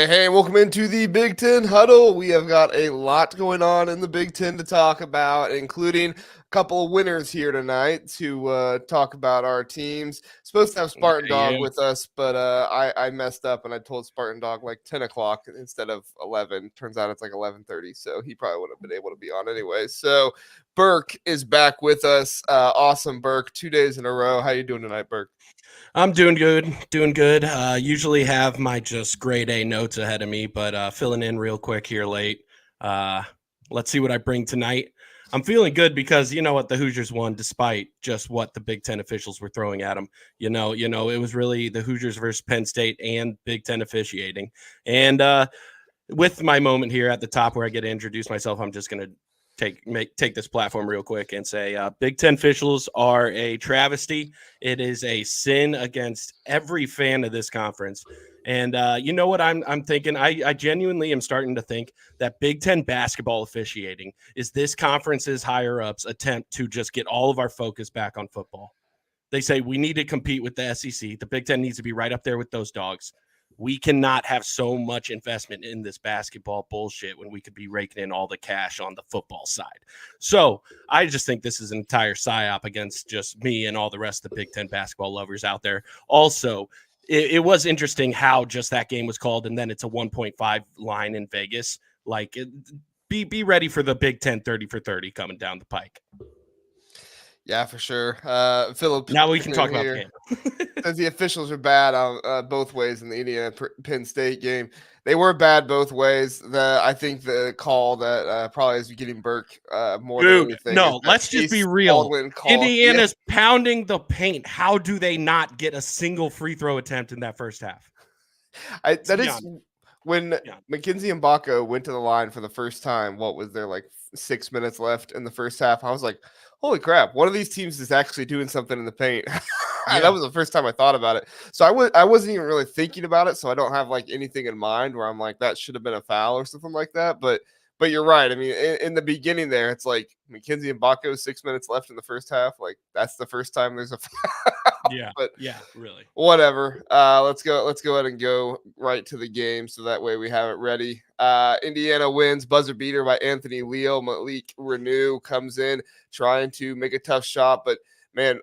Hey, welcome into the Big Ten Huddle. We have got a lot going on in the Big Ten to talk about, including a couple of winners here tonight to talk about our teams. Supposed to have Spartan Dog with us, but I messed up and I told Spartan Dog like 10 o'clock instead of 11. Turns out it's like 11:30, so he probably wouldn't have been able to be on anyway. So Burke is back with us. Awesome, Burke. 2 days in a row. How you doing tonight, Burke? I'm doing good, doing good. Usually have my just grade A notes ahead of me, but filling in real quick here late. Let's see what I bring tonight. I'm feeling good because you know what, the Hoosiers won despite just what the Big Ten officials were throwing at them. It was really the Hoosiers versus Penn State and Big Ten officiating. And with my moment here at the top where I get to introduce myself, I'm just gonna take this platform real quick and say Big Ten officials are a travesty. It is a sin against every fan of this conference. And you know what I'm thinking? I genuinely am starting to think that Big Ten basketball officiating is this conference's higher ups attempt to just get all of our focus back on football. They say we need to compete with the SEC. The Big Ten needs to be right up there with those dogs. We cannot have so much investment in this basketball bullshit when we could be raking in all the cash on the football side. So I just think this is an entire psyop against just me and all the rest of the Big Ten basketball lovers out there. Also, it was interesting how just that game was called, and then it's a 1.5 line in Vegas. Like, be ready for the Big Ten 30 for 30 coming down the pike. Yeah, for sure. Philip, now we can talk about the game. Says the officials are bad on both ways in the Indiana Penn State game. They were bad both ways. I think the call that probably is getting Burke more than anything. No, let's just be real. Indiana's pounding the paint. How do they not get a single free throw attempt in that first half? When Mackenzie and Baco went to the line for the first time. What was there, like 6 minutes left in the first half? I was like, holy crap, one of these teams is actually doing something in the paint. That was the first time I thought about it. So I wasn't even really thinking about it. So I don't have like anything in mind where I'm like, that should have been a foul or something like that. But you're right. I mean, in the beginning there, it's like Mackenzie and Baco, 6 minutes left in the first half. Like that's the first time there's a foul. But really. Whatever. Let's go ahead and go right to the game so that way we have it ready. Indiana wins, buzzer beater by Anthony Leal. Malik Renew comes in trying to make a tough shot, but man,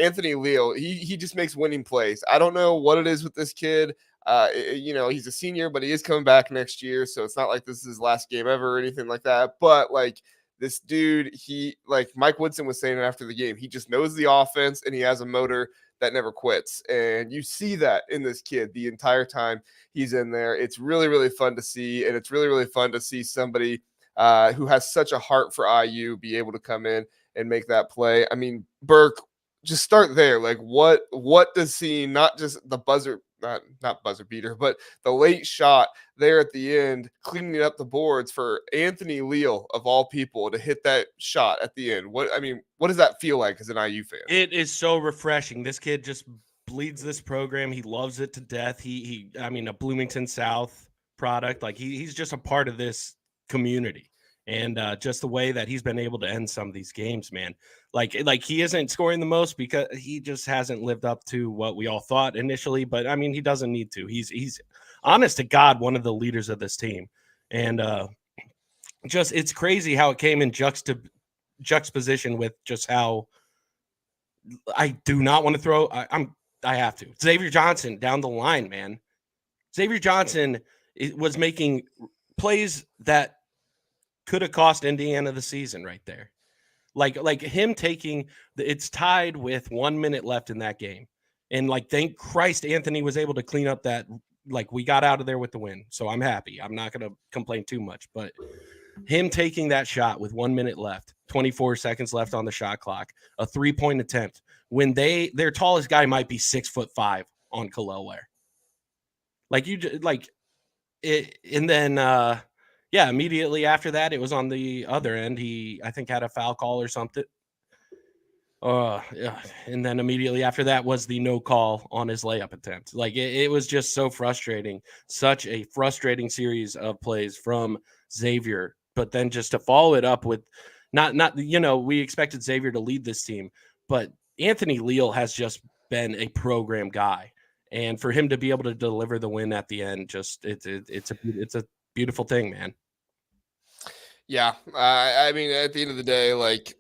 Anthony Leal, he just makes winning plays. I don't know what it is with this kid. He's a senior, but he is coming back next year, so it's not like this is his last game ever or anything like that. But like this dude, he, like Mike Woodson was saying after the game, he just knows the offense and he has a motor that never quits. And you see that in this kid the entire time he's in there. It's really, really fun to see. And it's really, really fun to see somebody who has such a heart for IU be able to come in and make that play. I mean, Burke, just start there. Like what does he, not just the buzzer, not buzzer beater, but the late shot there at the end, cleaning up the boards for Anthony Leal of all people to hit that shot at the end. What does that feel like as an IU fan? It is so refreshing. This kid just bleeds this program. He loves it to death. I mean, a Bloomington South product. Like he's just a part of this community. And just the way that he's been able to end some of these games, man. Like he isn't scoring the most because he just hasn't lived up to what we all thought initially. But I mean, he doesn't need to. He's honest to God, one of the leaders of this team. And just it's crazy how it came in juxtaposition with just how I do not want to throw. I have to. Xavier Johnson down the line, man. Xavier Johnson was making plays that could have cost Indiana the season right there. Like him taking it's tied with 1 minute left in that game. And like, thank Christ Anthony was able to clean up that. Like we got out of there with the win. So I'm happy. I'm not going to complain too much, but him taking that shot with 1 minute left, 24 seconds left on the shot clock, a 3-point attempt when their tallest guy might be 6'5" on Kaloware. And then, immediately after that, it was on the other end. He, I think, had a foul call or something. And then immediately after that was the no call on his layup attempt. Like it was just so frustrating. Such a frustrating series of plays from Xavier. But then just to follow it up with we expected Xavier to lead this team, but Anthony Leal has just been a program guy. And for him to be able to deliver the win at the end, just it's a beautiful thing, man. Yeah, I mean, at the end of the day, like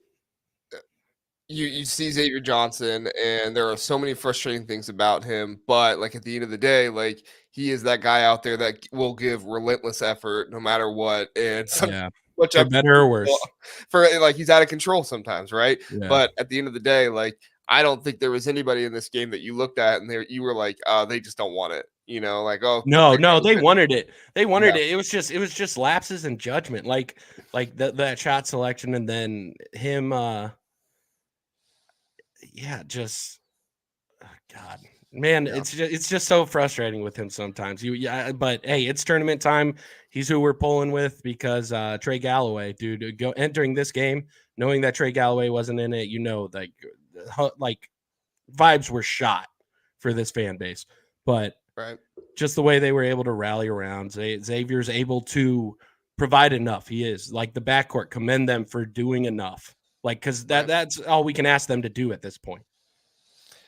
you see Xavier Johnson, and there are so many frustrating things about him. But like at the end of the day, like he is that guy out there that will give relentless effort no matter what, and sometimes Yeah, much for up better or worse. for like he's out of control sometimes, right? Yeah. But at the end of the day, like I don't think there was anybody in this game that you looked at and you were like, they just don't want it, like No, they wanted it. They wanted yeah, it. It was just lapses in judgment, like that shot selection, and then him. Yeah, just God, man, yeah, it's just so frustrating with him sometimes. But hey, it's tournament time. He's who we're pulling with because Trey Galloway, dude, go entering this game knowing that Trey Galloway wasn't in it. Like vibes were shot for this fan base, but right. just the way they were able to rally around. Xavier's able to provide enough. He is like the backcourt. Commend them for doing enough. Like because Right. that's all we can ask them to do at this point.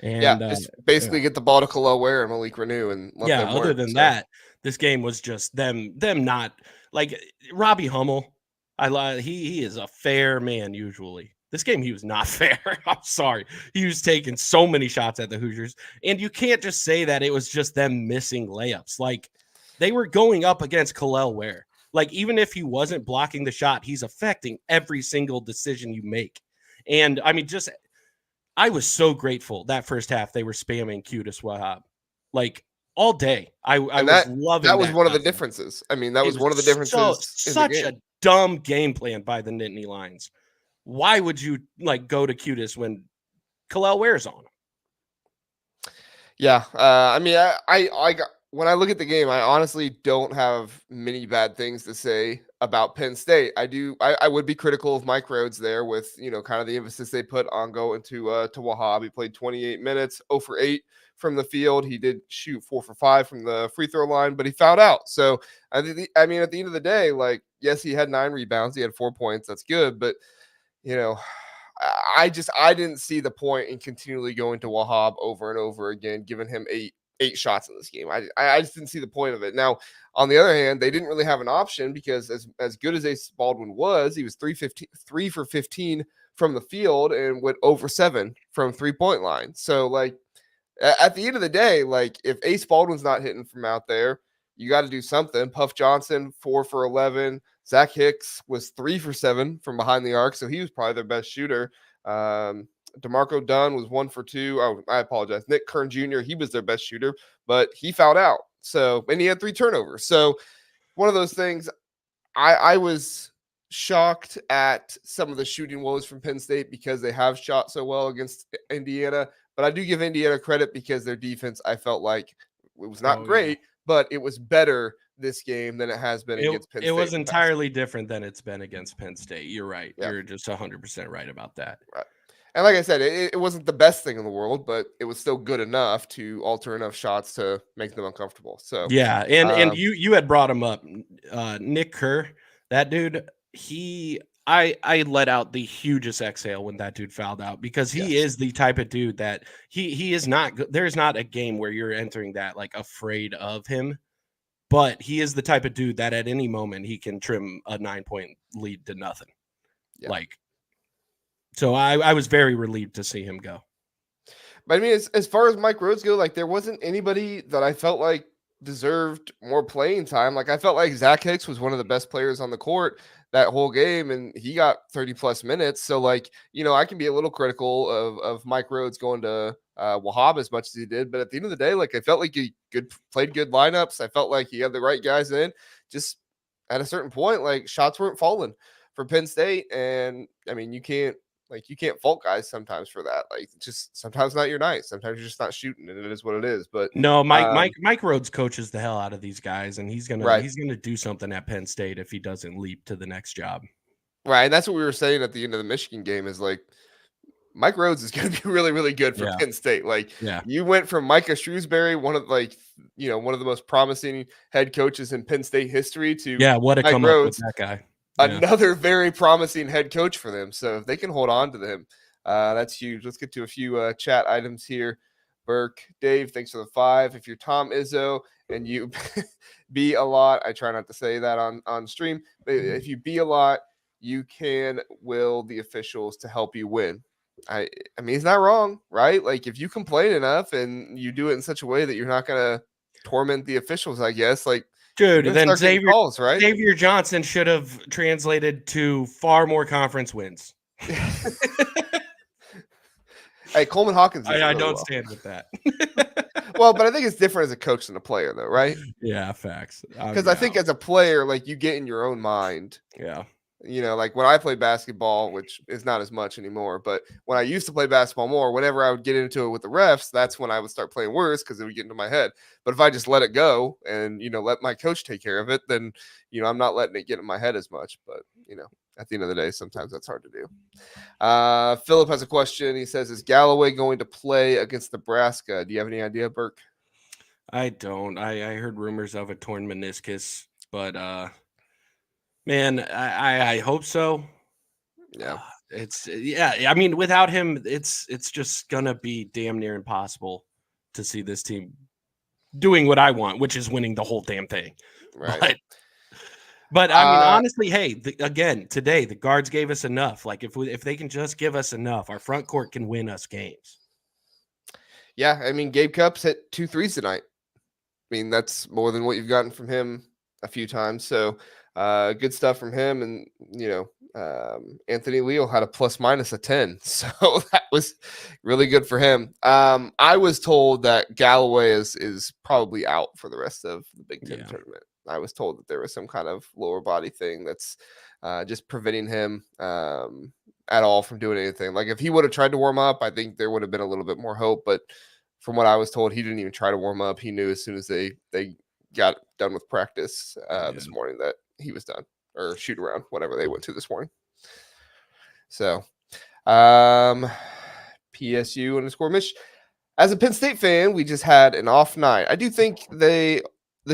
Yeah, And just yeah. basically get the ball to Khalil Ware and Malik Renew and let Yeah, them other work. than So that, this game was just them not like Robbie Hummel. I lie. He is a fair man usually. This game he was not fair. I'm sorry. He was taking so many shots at the Hoosiers, and you can't just say that it was just them missing layups. Like they were going up against Khalil Ware. Like even if he wasn't blocking the shot, he's affecting every single decision you make. And I mean, just I was so grateful that first half they were spamming Qudus Wahab. Like all day. I and was that loving was that one of the concept. differences. I mean, that It was was one of the differences in the such game. a dumb game plan by the Nittany Lions. Why would you like go to Qudus when Khalil Ware's on him? Yeah, I mean, I got when I look at the game, I honestly don't have many bad things to say about Penn State. I would be critical of Mike Rhodes there with kind of the emphasis they put on going to Wahab. He played 28 minutes, 0 for 8 from the field. He did shoot 4 for 5 from the free throw line, but he fouled out. So I mean, at the end of the day, like yes, he had 9 rebounds, he had 4 points. That's good, but you know, I didn't see the point in continually going to Wahab over and over again, giving him eight shots in this game. I just didn't see the point of it. Now, on the other hand, they didn't really have an option because as good as Ace Baldwin was, he was 3 for 15 from the field and went over 7 from 3-point line. So like at the end of the day, like if Ace Baldwin's not hitting from out there, you got to do something. Puff Johnson 4 for 11. Zach Hicks was 3 for 7 from behind the arc, so he was probably their best shooter. DeMarco Dunn was 1 for 2. Oh, I apologize. Nick Kern Jr. He was their best shooter, but he fouled out. So and he had 3 turnovers. So one of those things. I was shocked at some of the shooting woes from Penn State because they have shot so well against Indiana. But I do give Indiana credit because their defense, I felt like it was not great, but it was better this game than it has been against Penn State. It was entirely different than it's been against Penn State. You're right. Yeah. You're just 100% right about that. Right. And like I said, it wasn't the best thing in the world, but it was still good enough to alter enough shots to make them uncomfortable. So yeah, and you had brought him up, Nick Kerr, that dude. I let out the hugest exhale when that dude fouled out because he is the type of dude that he is not. There's not a game where you're entering that like afraid of him, but he is the type of dude that at any moment he can trim a 9-point lead to nothing. Yeah. Like. So I was very relieved to see him go. But I mean, as far as Mike Rhodes go, like there wasn't anybody that I felt like deserved more playing time. Like I felt like Zach Hicks was one of the best players on the court that whole game, and he got 30 plus minutes. So like, I can be a little critical of Mike Rhodes going to Wahab as much as he did, but at the end of the day, like I felt like he played good lineups. I felt like he had the right guys in. Just at a certain point, like shots weren't falling for Penn State, and I mean, you can't fault guys sometimes for that. Like just sometimes not your night. Sometimes you're just not shooting, and it is what it is. But no, Mike Rhodes coaches the hell out of these guys, and he's gonna do something at Penn State if he doesn't leap to the next job. Right, and that's what we were saying at the end of the Michigan game is like Mike Rhodes is going to be really, really good for Penn State. Like you went from Micah Shrewsbury, one of the most promising head coaches in Penn State history, to what a Mike come Rhodes, up with that guy. Another very promising head coach for them. So if they can hold on to them, that's huge. Let's get to a few chat items here. Burke. Dave, thanks for the 5. If you're Tom Izzo and you be a lot, I try not to say that on stream, but if you be a lot, you can will the officials to help you win. I mean, he's not wrong, right? Like, if you complain enough and you do it in such a way that you're not going to torment the officials, I guess, like, dude, you're gonna then start getting calls, right? Xavier Johnson should have translated to far more conference wins. Hey, Coleman Hawkins. I don't stand with that. Well, but I think it's different as a coach than a player, though, right? Yeah, facts. Because I think as a player, like, you get in your own mind. Yeah. You know, like when I played basketball, which is not as much anymore, but when I used to play basketball more, whenever I would get into it with the refs, that's when I would start playing worse because it would get into my head. But if I just let it go and, let my coach take care of it, then, I'm not letting it get in my head as much. But, at the end of the day, sometimes that's hard to do. Philip has a question. He says, is Galloway going to play against Nebraska? Do you have any idea, Burke? I don't. I heard rumors of a torn meniscus, but man, I hope so. Yeah. I mean, without him, it's just gonna be damn near impossible to see this team doing what I want, which is winning the whole damn thing. Right. But I mean, honestly, hey, again, today the guards gave us enough. Like, if they can just give us enough, our front court can win us games. Yeah, I mean, Gabe Cupps hit 2 threes tonight. I mean, that's more than what you've gotten from him a few times. So good stuff from him. And, Anthony Leal had a plus-minus of 10. So that was really good for him. I was told that Galloway is probably out for the rest of the Big Ten tournament. I was told that there was some kind of lower body thing that's just preventing him at all from doing anything. Like, if he would have tried to warm up, I think there would have been a little bit more hope. But from what I was told, he didn't even try to warm up. He knew as soon as they got done with practice this morning that he was done, or shoot around, whatever they went to this morning. So, PSU _Mish. As a Penn State fan, we just had an off night. I do think the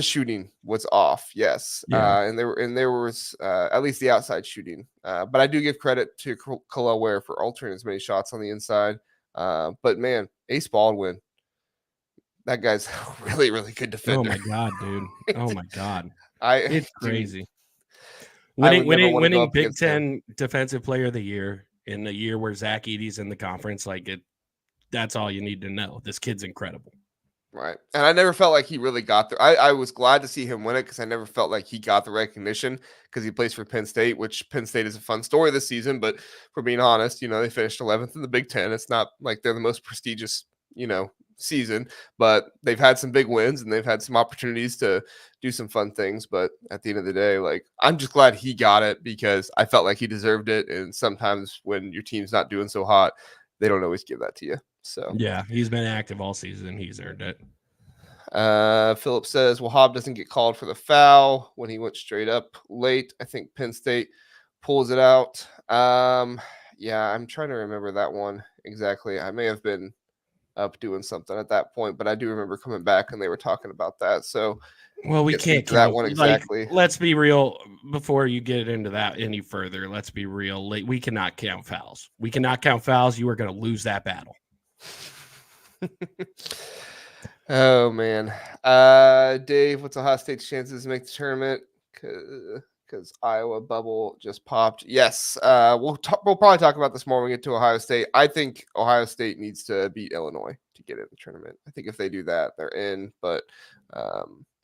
shooting was off, yes, and there was at least the outside shooting. But I do give credit to Kalel Ware for altering as many shots on the inside. But man, Ace Baldwin, that guy's a really, really good defender. Oh my god, dude! Oh my god, it's crazy. Winning Big Ten Defensive Player of the Year in a year where Zach Edey's in the conference, that's all you need to know. This kid's incredible. Right. And I never felt like he really got there. I was glad to see him win it because I never felt like he got the recognition because he plays for Penn State, which Penn State is a fun story this season. But for being honest, they finished 11th in the Big Ten. It's not like they're the most prestigious, season, but they've had some big wins and they've had some opportunities to do some fun things. But at the end of the day, I'm just glad he got it because I felt like he deserved it. And sometimes when your team's not doing so hot, they don't always give that to you. So yeah, he's been active all season. He's earned it. Philip says, well, Hobb doesn't get called for the foul when he went straight up late. I think Penn State pulls it out. Yeah, I'm trying to remember that one exactly. I may have been up doing something at that point, but I do remember coming back and they were talking about that. So, well, we can't that one exactly. Let's be real. Before you get into that any further, let's be real. We cannot count fouls. We cannot count fouls. You are going to lose that battle. Oh man, Dave, what's Ohio State's chances to make the tournament? Because Iowa bubble just popped. Yes, we'll probably talk about this more when we get to Ohio State. I think Ohio State needs to beat Illinois to get in the tournament. I think if they do that, they're in. But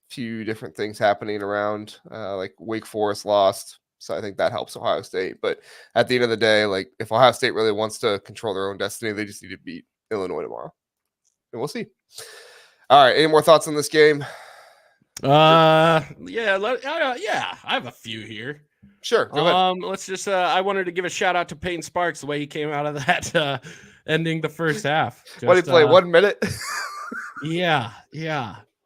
few different things happening around, like Wake Forest lost. So I think that helps Ohio State. But at the end of the day, if Ohio State really wants to control their own destiny, they just need to beat Illinois tomorrow. And we'll see. All right. Any more thoughts on this game? Yeah, I have a few here. Sure. Go ahead. Let's just. I wanted to give a shout out to Peyton Sparks the way he came out of that, ending the first half. What did he play? 1 minute. Yeah.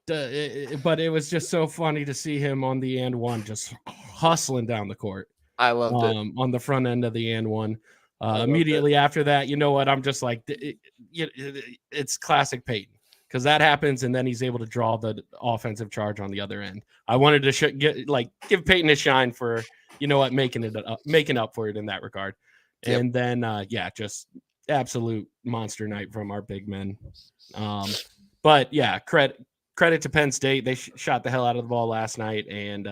But it was just so funny to see him on the and one, just hustling down the court. I loved it on the front end of the and one. Immediately after that, you know what? I'm just like, it's classic Peyton. Because that happens, and then he's able to draw the offensive charge on the other end. I wanted to give Peyton a shine for, making up for it in that regard. And then, just absolute monster night from our big men. But yeah, credit to Penn State. They shot the hell out of the ball last night, and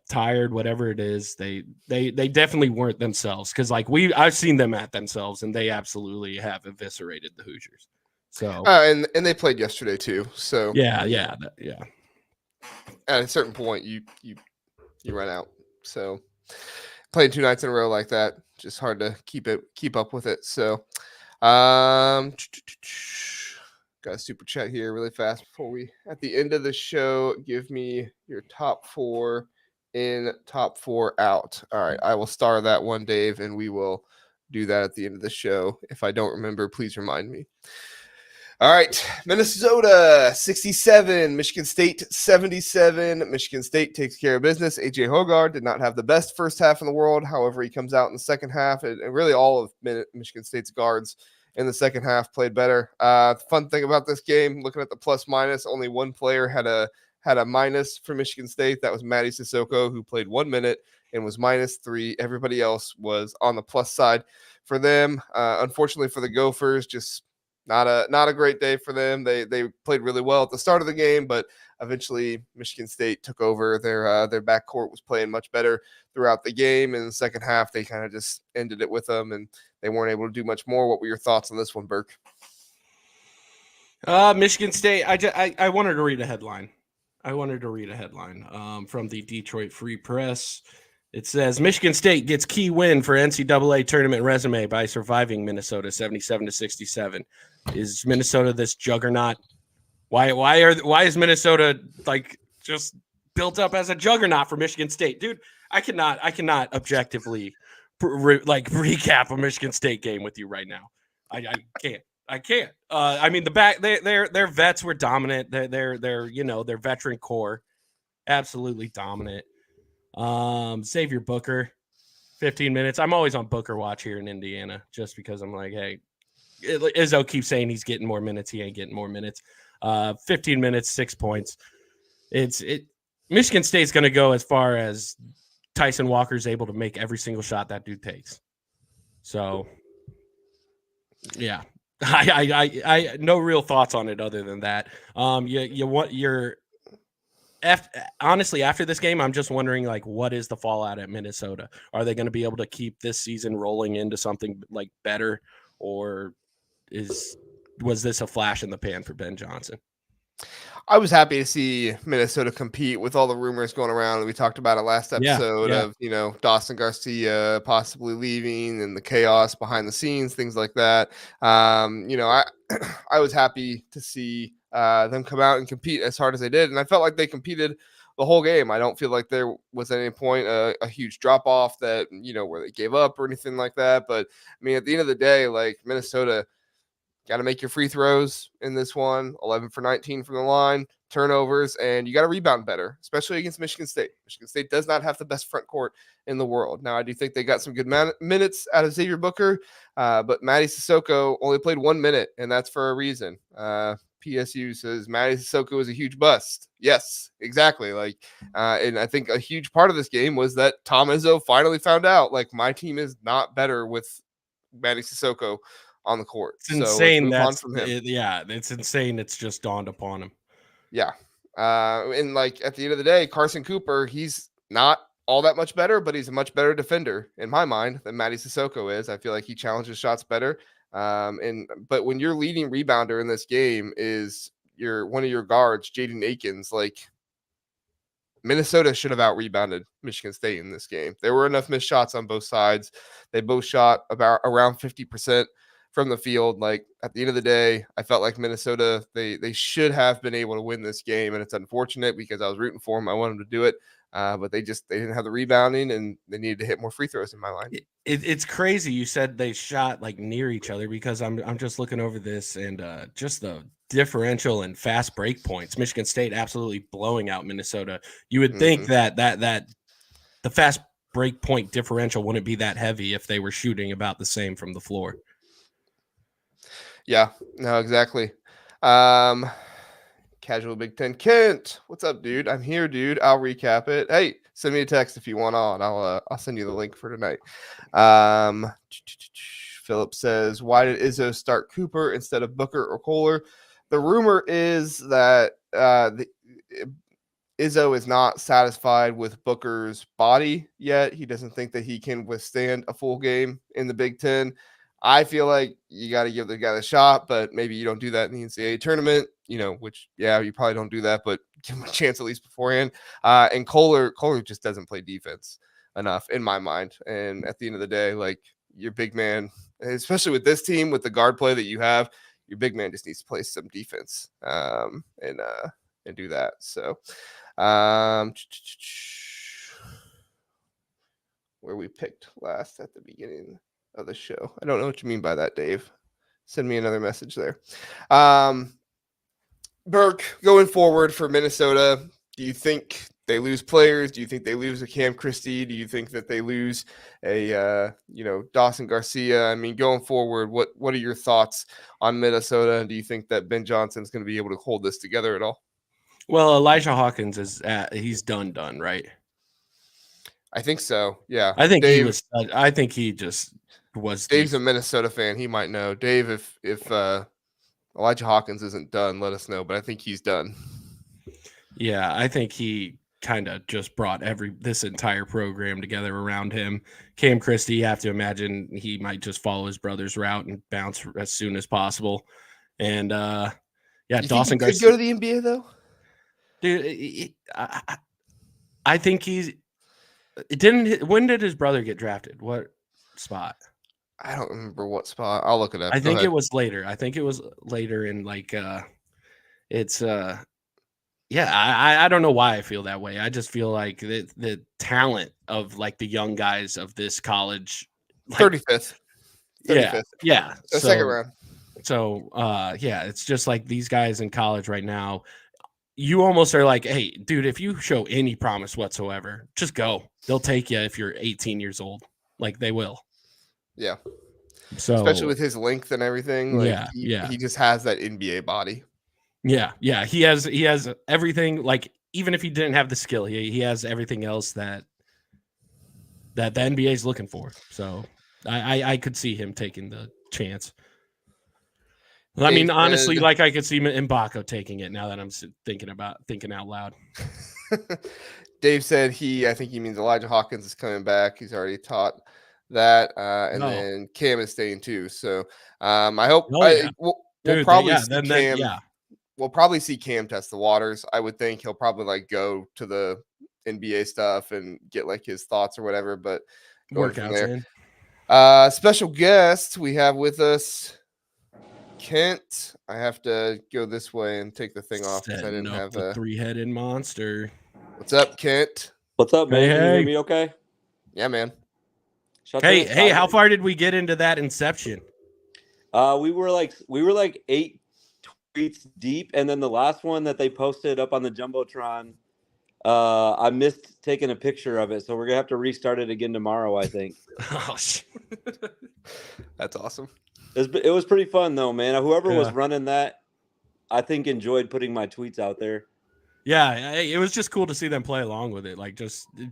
tired, whatever it is. They definitely weren't themselves, because like I've seen them at themselves, and they absolutely have eviscerated the Hoosiers. So and they played yesterday too. So yeah. At a certain point, you run out. So playing 2 nights in a row like that, just hard to keep up with it. So, got a super chat here really fast before we at the end of the show. Give me your top 4 in, top 4 out. All right, I will star that one, Dave, and we will do that at the end of the show. If I don't remember, please remind me. All right, Minnesota 67, Michigan State 77. Michigan State takes care of business. AJ Hoggard did not have the best first half in the world. However, he comes out in the second half, and really all of Michigan State's guards in the second half played better. The fun thing about this game, looking at the plus minus, only one player had a minus for Michigan State. That was Mady Sissoko, who played 1 minute and was -3. Everybody else was on the plus side for them. Unfortunately for the Gophers, just not a great day for them. They played really well at the start of the game, but eventually Michigan State took over. Their backcourt was playing much better throughout the game. In the second half, they kind of just ended it with them, and they weren't able to do much more. What were your thoughts on this one, Burke? Michigan State. I wanted to read a headline. From the Detroit Free Press. It says Michigan State gets key win for NCAA tournament resume by surviving Minnesota 77-67. Is Minnesota this juggernaut? Why is Minnesota like just built up as a juggernaut for Michigan State, dude? I cannot objectively recap a Michigan State game with you right now. I can't. I mean, their vets were dominant. Their veteran core, absolutely dominant. Xavier Booker, 15 minutes. I'm always on Booker watch here in Indiana, just because I'm like, hey, Izzo keeps saying he's getting more minutes. He ain't getting more minutes. 15 minutes, 6 points. Michigan State's going to go as far as Tyson Walker's able to make every single shot that dude takes. So, yeah, I no real thoughts on it other than that. Honestly, after this game, I'm just wondering, like, what is the fallout at Minnesota? Are they going to be able to keep this season rolling into something like better, or was this a flash in the pan for Ben Johnson? I was happy to see Minnesota compete with all the rumors going around. We talked about it last episode of, Dawson Garcia possibly leaving and the chaos behind the scenes, things like that. I was happy to see them come out and compete as hard as they did. And I felt like they competed the whole game. I don't feel like there was at any point a huge drop off that, where they gave up or anything like that. But I mean, at the end of the day, like, Minnesota got to make your free throws in this one, 11 for 19 from the line, turnovers, and you got to rebound better, especially against Michigan State. Michigan State does not have the best front court in the world. Now, I do think they got some good minutes out of Xavier Booker, but Mady Sissoko only played 1 minute, and that's for a reason. PSU says Mady Sissoko is a huge bust. Yes, exactly. And I think a huge part of this game was that Tom Izzo finally found out, like, my team is not better with Mady Sissoko on the court. It's insane. It's insane. It's just dawned upon him. Yeah. And like, at the end of the day, Carson Cooper, he's not all that much better, but he's a much better defender in my mind than Mady Sissoko is. I feel like he challenges shots better. But when your leading rebounder in this game is one of your guards, Jaden Akins, like, Minnesota should have out-rebounded Michigan State in this game. There were enough missed shots on both sides. They both shot around 50% from the field. Like, at the end of the day, I felt like Minnesota, they should have been able to win this game, and it's unfortunate because I was rooting for them. I wanted them to do it, but they didn't have the rebounding, and they needed to hit more free throws in my line. It's crazy you said they shot like near each other, because I'm just looking over this, and just the differential and fast break points. Michigan State absolutely blowing out Minnesota. You would think that the fast break point differential wouldn't be that heavy if they were shooting about the same from the floor. Yeah, no, exactly. Casual Big Ten Kent, what's up, dude? I'm here, dude. I'll recap it. Hey, send me a text if you want on. I'll send you the link for tonight. Phillips says, why did Izzo start Cooper instead of Booker or Kohler? The rumor is that Izzo is not satisfied with Booker's body yet. He doesn't think that he can withstand a full game in the Big Ten. I feel like you got to give the guy a shot, but maybe you don't do that in the NCAA tournament, which, you probably don't do that, but give him a chance at least beforehand. And Kohler just doesn't play defense enough in my mind. And at the end of the day, like, your big man, especially with this team, with the guard play that you have, your big man just needs to play some defense and do that. So where we picked last at the beginning of the show. I don't know what you mean by that, Dave. Send me another message there. Burke, going forward for Minnesota, do you think they lose players? Do you think they lose a Cam Christie? Do you think that they lose a Dawson Garcia? I mean, going forward, what are your thoughts on Minnesota? And do you think that Ben Johnson's going to be able to hold this together at all? Well, Elijah Hawkins he's done, right? I think so. Yeah. I think Dave, he just was. Dave's a Minnesota fan. He might know. Dave, if Elijah Hawkins isn't done, let us know. But I think he's done. Yeah, I think he kind of just brought this entire program together around him. Cam Christie, you have to imagine he might just follow his brother's route and bounce as soon as possible. And Dawson Garcia could go to the NBA though. Dude, I think when did his brother get drafted? What spot? I don't remember what spot. I'll look it up. I think it was later. I think it was later in it's I don't know why I feel that way. I just feel like the talent of like the young guys of this college, 35th. Yeah. Second round. So it's just like these guys in college right now. You almost are like, hey, dude, if you show any promise whatsoever, just go. They'll take you if you're 18 years old. Like, they will. Yeah. So especially with his length and everything. Like, he just has that NBA body. Yeah. He has everything. Like, even if he didn't have the skill, he has everything else that the NBA is looking for. So I could see him taking the chance. I mean, honestly, like, I could see Mbako taking it now that I'm thinking out loud. Dave said I think he means Elijah Hawkins is coming back. He's already taught that. Then Cam is staying too. So I hope we'll probably see Cam. We'll probably see Cam test the waters. I would think he'll probably like go to the NBA stuff and get like his thoughts or whatever, but going from there. Special guest we have with us, Kent. I have to go this way and take the thing off because I didn't have the three-headed monster. What's up, Kent? What's up, man? Can you hear me okay? Yeah, man. Hey, how far did we get into that inception? We were like 8 tweets deep, and then the last one that they posted up on the Jumbotron, I missed taking a picture of it, so we're gonna have to restart it again tomorrow, I think. Oh, shit. That's awesome. It was pretty fun though, man. Whoever was running that, I think enjoyed putting my tweets out there. Yeah, it was just cool to see them play along with it. Like, just play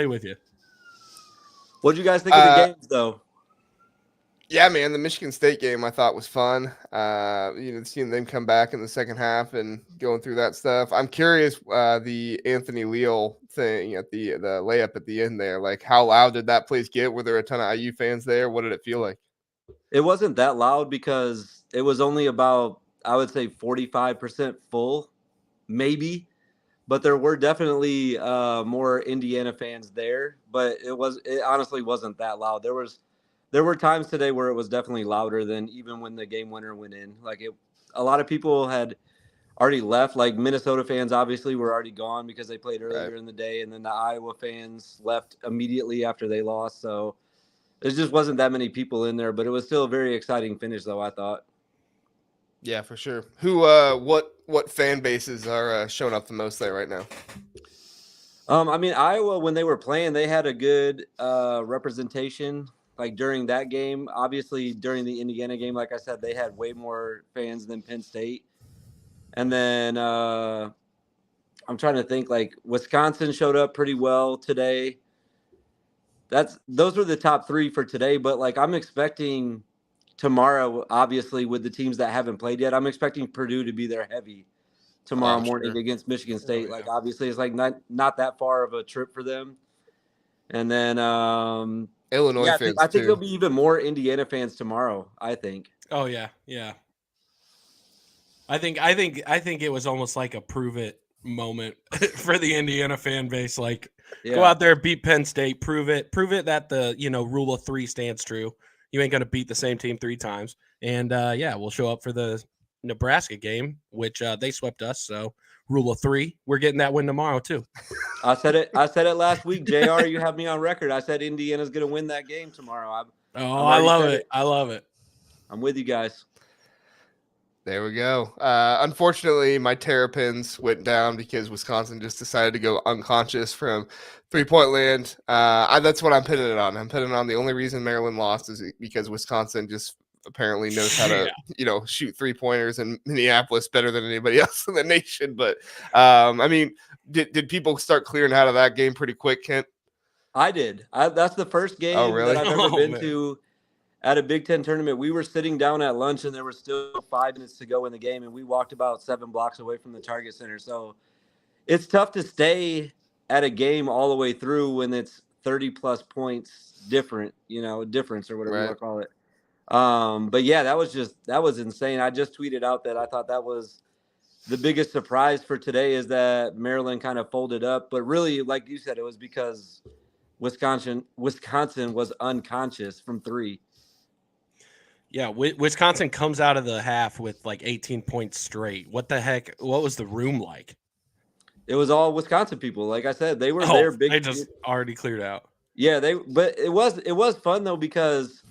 with you. What did you guys think of the games though? Yeah, man, the Michigan State game I thought was fun. Seeing them come back in the second half and going through that stuff. I'm curious, the Anthony Leal thing at the layup at the end there. Like, how loud did that place get? Were there a ton of IU fans there? What did it feel like? It wasn't that loud because it was only about, I would say, 45% full, maybe. But there were definitely more Indiana fans there. But it honestly wasn't that loud. There were times today where it was definitely louder than even when the game winner went in. Like, a lot of people had already left. Like, Minnesota fans obviously were already gone because they played earlier in the day, and then the Iowa fans left immediately after they lost. So there just wasn't that many people in there, but it was still a very exciting finish, though, I thought. Yeah, for sure. Who, what fan bases are showing up the most there right now? I mean, Iowa, when they were playing, they had a good representation. Like, during that game, obviously during the Indiana game, like I said, they had way more fans than Penn State. And then I'm trying to think, like, Wisconsin showed up pretty well today. those were the top 3 for today. But like I'm expecting tomorrow, obviously with the teams that haven't played yet, I'm expecting Purdue to be there heavy tomorrow morning Sure. against Michigan State. yeah. Like obviously it's like not that far of a trip for them. And then Illinois yeah, fans I think there'll too. be even more Indiana fans tomorrow, I think. Oh yeah. I think it was almost like a prove it moment for the Indiana fan base. Like, go out there, beat Penn State, prove it that the rule of 3 stands true. You ain't gonna beat the same team 3 times, and we'll show up for the Nebraska game, which they swept us. So rule of 3, we're getting that win tomorrow too. I said it last week, JR. You have me on record. I said Indiana's gonna win that game tomorrow. I love it. I love it. I'm with you guys. There we go. Unfortunately, my Terrapins went down because Wisconsin just decided to go unconscious from 3-point land. That's what I'm pinning it on. I'm pinning on the only reason Maryland lost is because Wisconsin just apparently knows how to, shoot 3-pointers in Minneapolis better than anybody else in the nation. But I mean, did people start clearing out of that game pretty quick, Kent? I did. That's the first game really? that I've ever been to at a Big Ten tournament. We were sitting down at lunch and there was still 5 minutes to go in the game, and we walked about 7 blocks away from the Target Center. So it's tough to stay at a game all the way through when it's 30 plus points difference or whatever you want to call it. But yeah, that was insane. I just tweeted out that I thought that was the biggest surprise for today is that Maryland kind of folded up, but really, like you said, it was because Wisconsin was unconscious from 3. Yeah, Wisconsin comes out of the half with like 18 points straight. What the heck? What was the room like? It was all Wisconsin people. Like I said, they were there. They just already cleared out. Yeah, but it was fun though because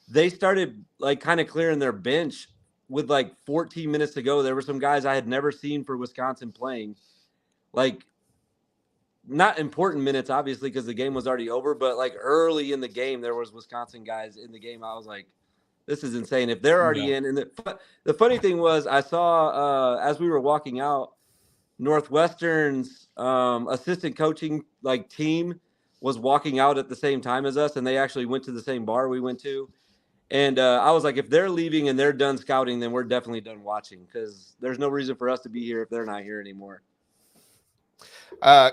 they started like kind of clearing their bench with like 14 minutes to go. There were some guys I had never seen for Wisconsin playing, like not important minutes, obviously, because the game was already over, but like early in the game, there was Wisconsin guys in the game. I was like, this is insane. If they're already in. And the funny thing was I saw as we were walking out, Northwestern's assistant coaching like team was walking out at the same time as us, and they actually went to the same bar we went to. And I was like, if they're leaving and they're done scouting, then we're definitely done watching because there's no reason for us to be here if they're not here anymore.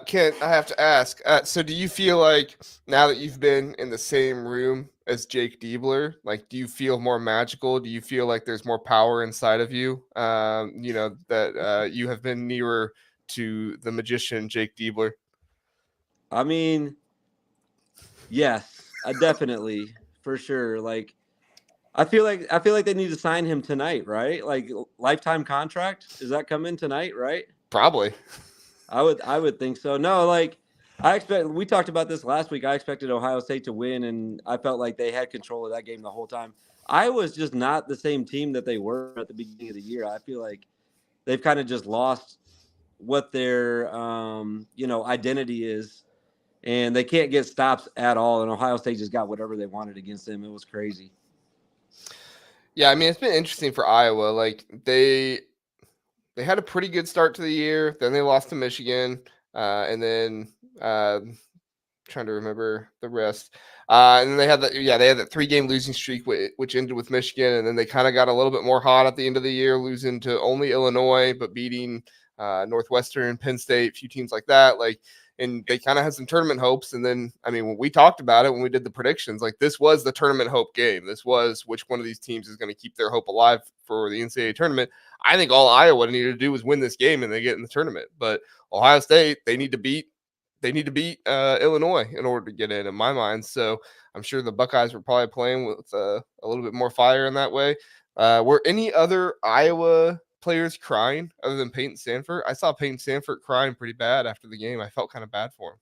Kent, I have to ask. So do you feel like now that you've been in the same room as Jake Diebler, like, do you feel more magical? Do you feel like there's more power inside of you? That you have been nearer to the magician, Jake Diebler? I mean, yes, definitely, for sure. Like, I feel like they need to sign him tonight, right? Like lifetime contract. Does that come in tonight, right? Probably. I would think so. No, like we talked about this last week. I expected Ohio State to win, and I felt like they had control of that game the whole time. Iowa's just not the same team that they were at the beginning of the year. I feel like they've kind of just lost what their identity is, and they can't get stops at all. And Ohio State just got whatever they wanted against them. It was crazy. Yeah, I mean, it's been interesting for Iowa. Like they had a pretty good start to the year. Then they lost to Michigan, and then trying to remember the rest. And then they had that 3-game losing streak, which ended with Michigan, and then they kind of got a little bit more hot at the end of the year, losing to only Illinois, but beating Northwestern, Penn State, a few teams like that. Like, and they kind of had some tournament hopes. And then, I mean, when we talked about it, when we did the predictions, like this was the tournament hope game. This was which one of these teams is going to keep their hope alive for the NCAA tournament. I think all Iowa needed to do was win this game and they get in the tournament. But Ohio State, they need to beat Illinois in order to get in my mind. So I'm sure the Buckeyes were probably playing with a little bit more fire in that way. Were any other Iowa players crying other than Peyton Sandfort? I saw Peyton Sandfort crying pretty bad after the game. I felt kind of bad for him.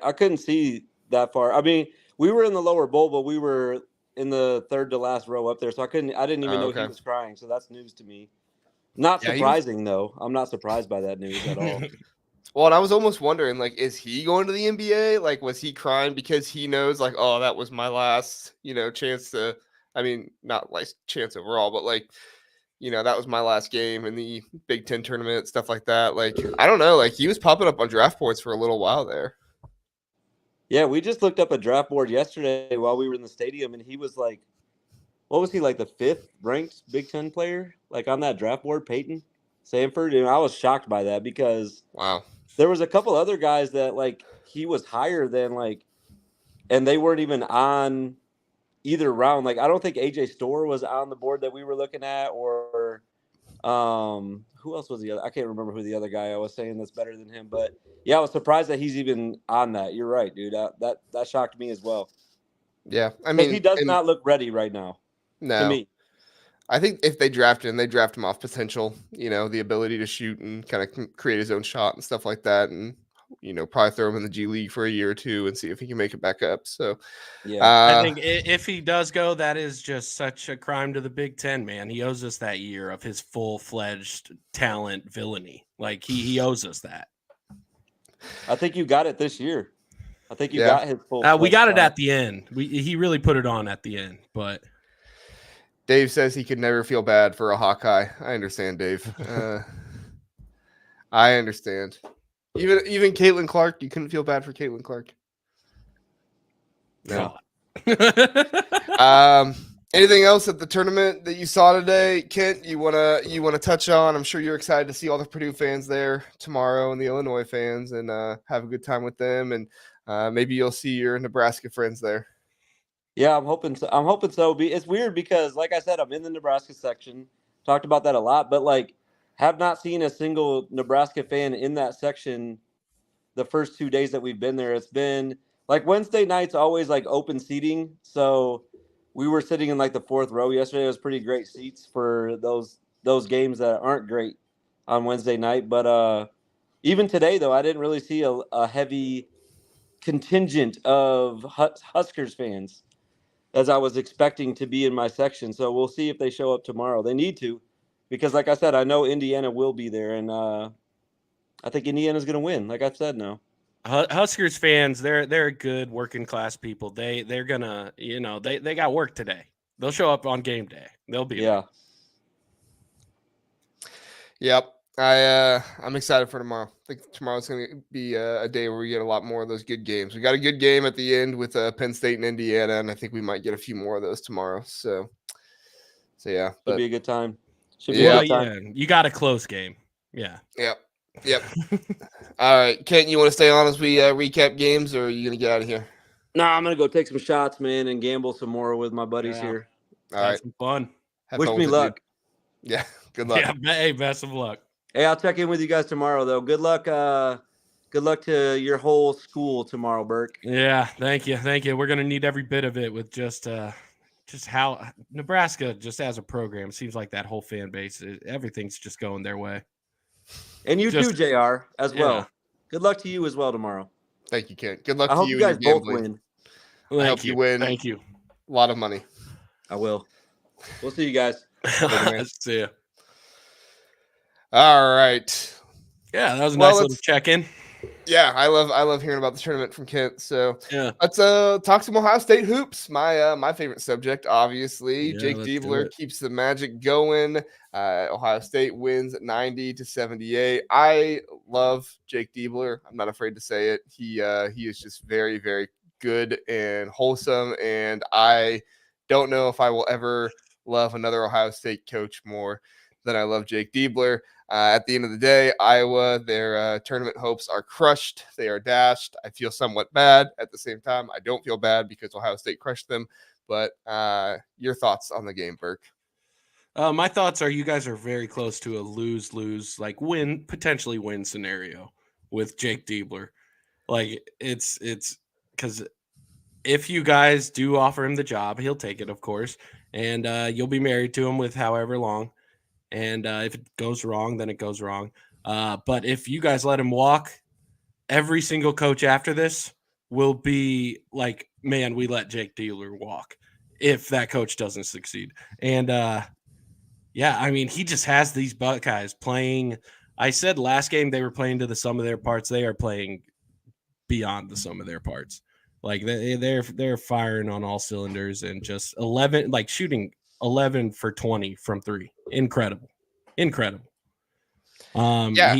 I couldn't see that far. I mean, we were in the lower bowl, but we were in the third to last row up there, so I didn't even know he was crying. So that's news to me. Not surprising though. I'm not surprised by that news at all. Well, and I was almost wondering, like, is he going to the NBA? Like, was he crying because he knows, like, oh, that was my last, chance to, I mean, not like chance overall, but like, that was my last game in the Big Ten tournament, stuff like that. Like, I don't know. Like, he was popping up on draft boards for a little while there. Yeah, we just looked up a draft board yesterday while we were in the stadium, and he was like, what was he, like the 5th ranked Big Ten player? Like on that draft board, Peyton Sanford. And I was shocked by that because Wow. there was a couple other guys that like he was higher than like, and they weren't even on either round. Like I don't think AJ Storr was on the board that we were looking at, or who else was the other? I can't remember who the other guy I was saying that's better than him. But yeah, I was surprised that he's even on that. You're right, dude. That shocked me as well. Yeah, I Because he mean, does not look ready right now to no. me. I think if they draft him, they draft him off potential, the ability to shoot and kind of create his own shot and stuff like that. And, probably throw him in the G League for a year or two and see if he can make it back up. So, Yeah. I think if he does go, that is just such a crime to the Big Ten, man. He owes us that year of his full-fledged talent villainy. Like he owes us that. I think you got it this year. I think you Yeah. got his full. We got it at the end. He really put it on at the end, but Dave says he could never feel bad for a Hawkeye. I understand, Dave. I understand. Even Caitlin Clark, you couldn't feel bad for Caitlin Clark. No. Anything else at the tournament that you saw today, Kent? You wanna touch on? I'm sure you're excited to see all the Purdue fans there tomorrow and the Illinois fans, and have a good time with them, and maybe you'll see your Nebraska friends there. Yeah, I'm hoping so. It's weird because, like I said, I'm in the Nebraska section. Talked about that a lot, but like, have not seen a single Nebraska fan in that section the first 2 days that we've been there. It's been like Wednesday nights always like open seating, so we were sitting in like the 4th row yesterday. It was pretty great seats for those games that aren't great on Wednesday night. But even today, though, I didn't really see a heavy contingent of Huskers fans as I was expecting to be in my section. So we'll see if they show up tomorrow. They need to, because like I said, I know Indiana will be there, and I think Indiana's going to win. Like I've said now. Huskers fans, they're good working class people. They're gonna, they got work today. They'll show up on game day. They'll be there. Yep. I'm excited for tomorrow. I think tomorrow's going to be a day where we get a lot more of those good games. We got a good game at the end with Penn State and Indiana, and I think we might get a few more of those tomorrow. So yeah, should be a good time. Yeah, you got a close game. Yeah. Yep. All right, Kent, you want to stay on as we recap games, or are you gonna get out of here? No, I'm gonna go take some shots, man, and gamble some more with my buddies here. All right, some fun. Wish me luck. Yeah, good luck. Yeah, hey, best of luck. Hey, I'll check in with you guys tomorrow, though. Good luck. Good luck to your whole school tomorrow, Burke. Yeah, thank you. We're gonna need every bit of it with just how Nebraska just as a program seems like that whole fan base, everything's just going their way. And you too, JR, as well. Good luck to you as well tomorrow. Thank you, Kent. Good luck to you. I hope you guys both win. I hope you win. Thank you. A lot of money. I will. We'll see you guys. See ya. All right. Yeah, that was a nice little check-in. Yeah, I love hearing about the tournament from Kent. So yeah, let's talk some Ohio State hoops. My favorite subject, obviously. Yeah, Jake Diebler keeps the magic going. Ohio State wins 90-78. I love Jake Diebler. I'm not afraid to say it. He is just very, very good and wholesome. And I don't know if I will ever love another Ohio State coach more than I love Jake Diebler. At the end of the day, Iowa, their tournament hopes are crushed. They are dashed. I feel somewhat bad. At the same time, I don't feel bad because Ohio State crushed them. But your thoughts on the game, Burke? My thoughts are you guys are very close to a lose-lose, like potentially win scenario with Jake Diebler. Like it's because if you guys do offer him the job, he'll take it, of course, and you'll be married to him with however long. And if it goes wrong, then it goes wrong. But if you guys let him walk, every single coach after this will be like, man, we let Jake Diebler walk if that coach doesn't succeed. And, yeah, I mean, he just has these Buckeyes playing. I said last game they were playing to the sum of their parts. They are playing beyond the sum of their parts. Like they're firing on all cylinders and just 11, like shooting 11 for 20 from 3. Incredible. Yeah.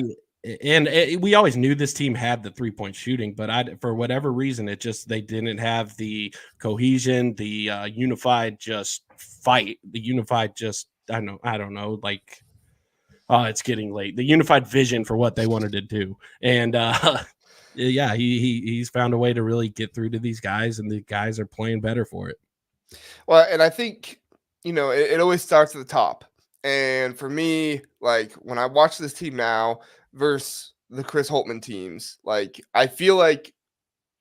we always knew this team had the 3-point shooting, but for whatever reason, they didn't have the cohesion, the unified just fight, the unified just I don't know, like it's getting late. The unified vision for what they wanted to do, and yeah, he's found a way to really get through to these guys, and the guys are playing better for it. Well, and I think it always starts at the top. And for me, like when I watch this team now versus the Chris Holtmann teams, like I feel like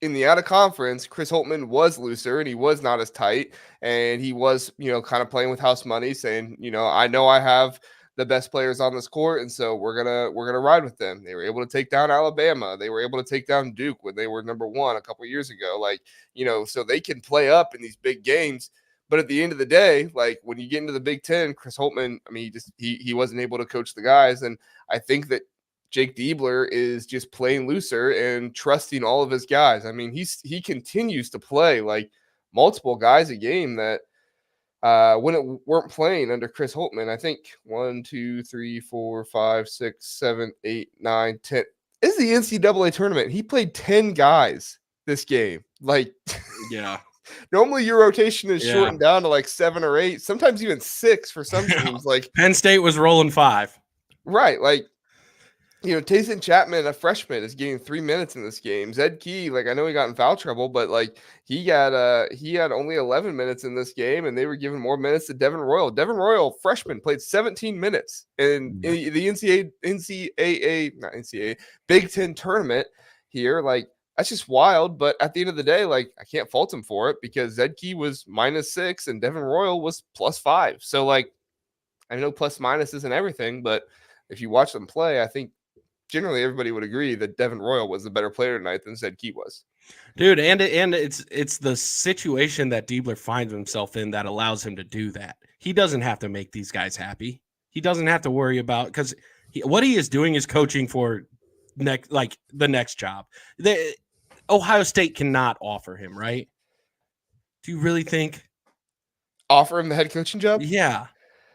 in the out of conference, Chris Holtmann was looser and he was not as tight. And he was, kind of playing with house money, saying, I know I have the best players on this court, and so we're gonna ride with them. They were able to take down Alabama. They were able to take down Duke when they were number one a couple years ago. Like, so they can play up in these big games. But at the end of the day, like when you get into the Big Ten, Chris Holtmann, I mean, he wasn't able to coach the guys. And I think that Jake Diebler is just playing looser and trusting all of his guys. I mean, he continues to play like multiple guys a game that when it weren't playing under Chris Holtmann. I think 1, 2, 3, 4, 5, 6, 7, 8, 9, 10. This is the NCAA tournament. He played 10 guys this game. Like, yeah. Normally your rotation is shortened down to like 7 or 8, sometimes even 6 for some teams. Like Penn State was rolling 5. Right. Like, Tayson Chapman, a freshman, is getting 3 minutes in this game. Zed Key, like I know he got in foul trouble, but like he had only 11 minutes in this game, and they were giving more minutes to Devin Royal. Devin Royal, freshman, played 17 minutes in the NCAA Big Ten tournament here. Like, that's just wild. But at the end of the day, like I can't fault him for it because Zed Key was -6 and Devin Royal was +5. So like I know plus minus isn't everything, but if you watch them play, I think generally everybody would agree that Devin Royal was the better player tonight than Zed Key was. Dude, and it's the situation that Diebler finds himself in that allows him to do that. He doesn't have to make these guys happy. He doesn't have to worry about because what he is doing is coaching for the next job. Ohio State cannot offer him, right? Do you really think? Offer him the head coaching job? Yeah.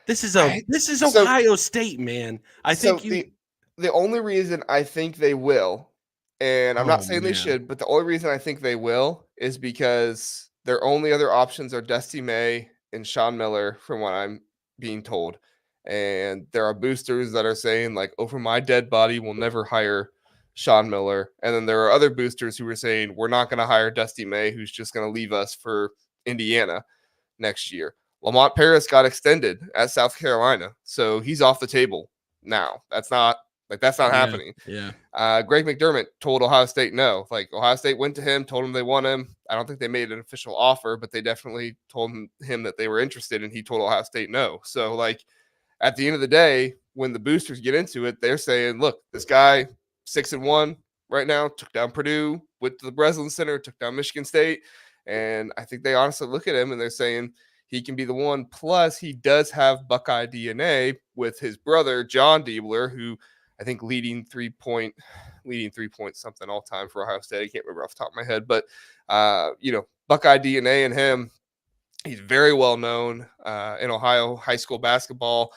This is Ohio State, man. I think the only reason I think they will, and I'm not saying they should, but the only reason I think they will is because their only other options are Dusty May and Sean Miller, from what I'm being told. And there are boosters that are saying, like, over my dead body, we'll never hire Sean Miller. And then there are other boosters who are saying, we're not going to hire Dusty May, who's just going to leave us for Indiana next year. Lamont Paris got extended at South Carolina, so he's off the table now. That's not happening. Yeah. Greg McDermott told Ohio State no. Like Ohio State went to him, told him they want him. I don't think they made an official offer, but they definitely told him that they were interested, and he told Ohio State no. So like at the end of the day, when the boosters get into it, they're saying, look, this guy 6-1 right now, took down Purdue, went to the Breslin Center, took down Michigan State, and I think they honestly look at him and they're saying he can be the one. Plus, he does have Buckeye DNA with his brother, John Diebler, who I think leading three-point something all time for Ohio State. I can't remember off the top of my head. But, Buckeye DNA and him, he's very well known in Ohio high school basketball,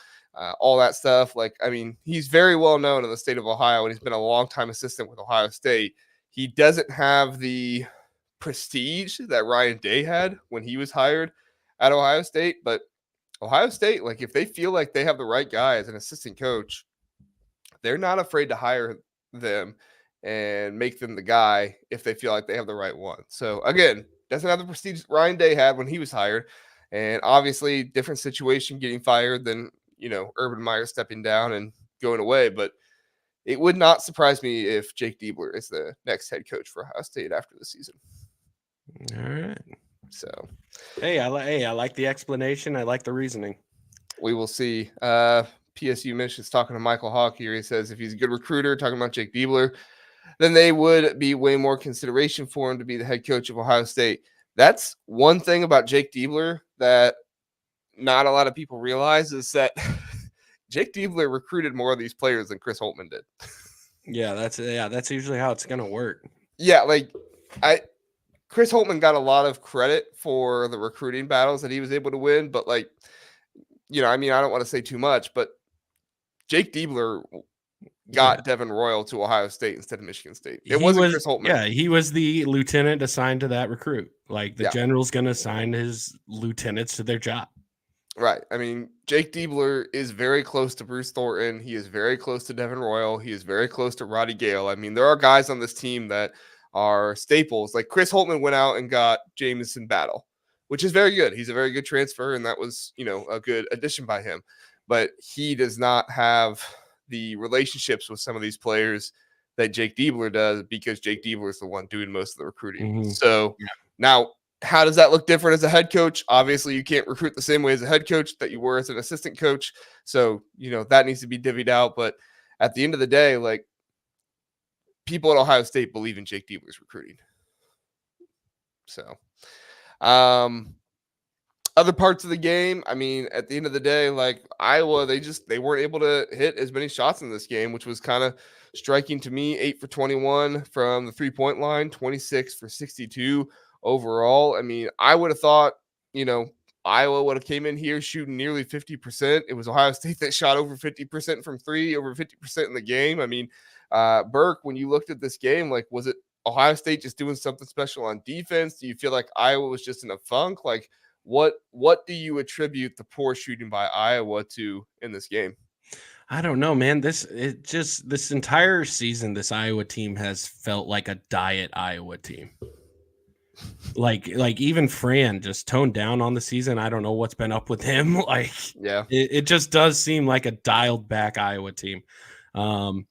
all that stuff. Like, I mean, he's very well known in the state of Ohio, and he's been a long-time assistant with Ohio State. He doesn't have the prestige that Ryan Day had when he was hired at Ohio State, but Ohio State, like if they feel like they have the right guy as an assistant coach, they're not afraid to hire them and make them the guy if they feel like they have the right one. So again, doesn't have the prestige Ryan Day had when he was hired, and obviously different situation getting fired than, Urban Meyer stepping down and going away, but it would not surprise me if Jake Diebler is the next head coach for Ohio State after the season. All right. So, I like the explanation. I like the reasoning. We will see. PSU Mitch is talking to Michael Hawk here. He says if he's a good recruiter, talking about Jake Diebler, then they would be way more consideration for him to be the head coach of Ohio State. That's one thing about Jake Diebler that not a lot of people realize is that Jake Diebler recruited more of these players than Chris Holtmann did. That's usually how it's going to work. Yeah, like Chris Holtmann got a lot of credit for the recruiting battles that he was able to win, but I don't want to say too much, but Jake Diebler got Devin Royal to Ohio State instead of Michigan State. It He wasn't was, Chris Holtman. yeah, he was the lieutenant assigned to that recruit. Like the Yeah. general's going to assign his lieutenants to their job. Right. I mean, Jake Diebler is very close to Bruce Thornton. He is very close to Devin Royal. He is very close to Roddy Gale. I mean, there are guys on this team that are staples. Like Chris Holtman went out and got Jamison Battle, which is very good. He's a very good transfer, and that was, a good addition by him. But he does not have the relationships with some of these players that Jake Diebler does, because Jake Diebler is the one doing most of the recruiting. Mhm. So now, how does that look different as a head coach? Obviously, you can't recruit the same way as a head coach that you were as an assistant coach. So, that needs to be divvied out. But at the end of the day, like, people at Ohio State believe in Jake Diebler's recruiting. So, other parts of the game, I mean, at the end of the day, like Iowa, they weren't able to hit as many shots in this game, which was kind of striking to me. 8 for 21 from the 3-point line, 26 for 62 overall. I mean, I would have thought, Iowa would have came in here shooting nearly 50%. It was Ohio State that shot over 50% from three, over 50% in the game. I mean, Burke, when you looked at this game, like, was it Ohio State just doing something special on defense? Do you feel like Iowa was just in a funk? Like, what do you attribute the poor shooting by Iowa to in this game? I don't know, man. This entire season, this Iowa team has felt like a diet Iowa team. Like even Fran just toned down on the season. I don't know what's been up with him. Like, yeah, it just does seem like a dialed back Iowa team. Whatever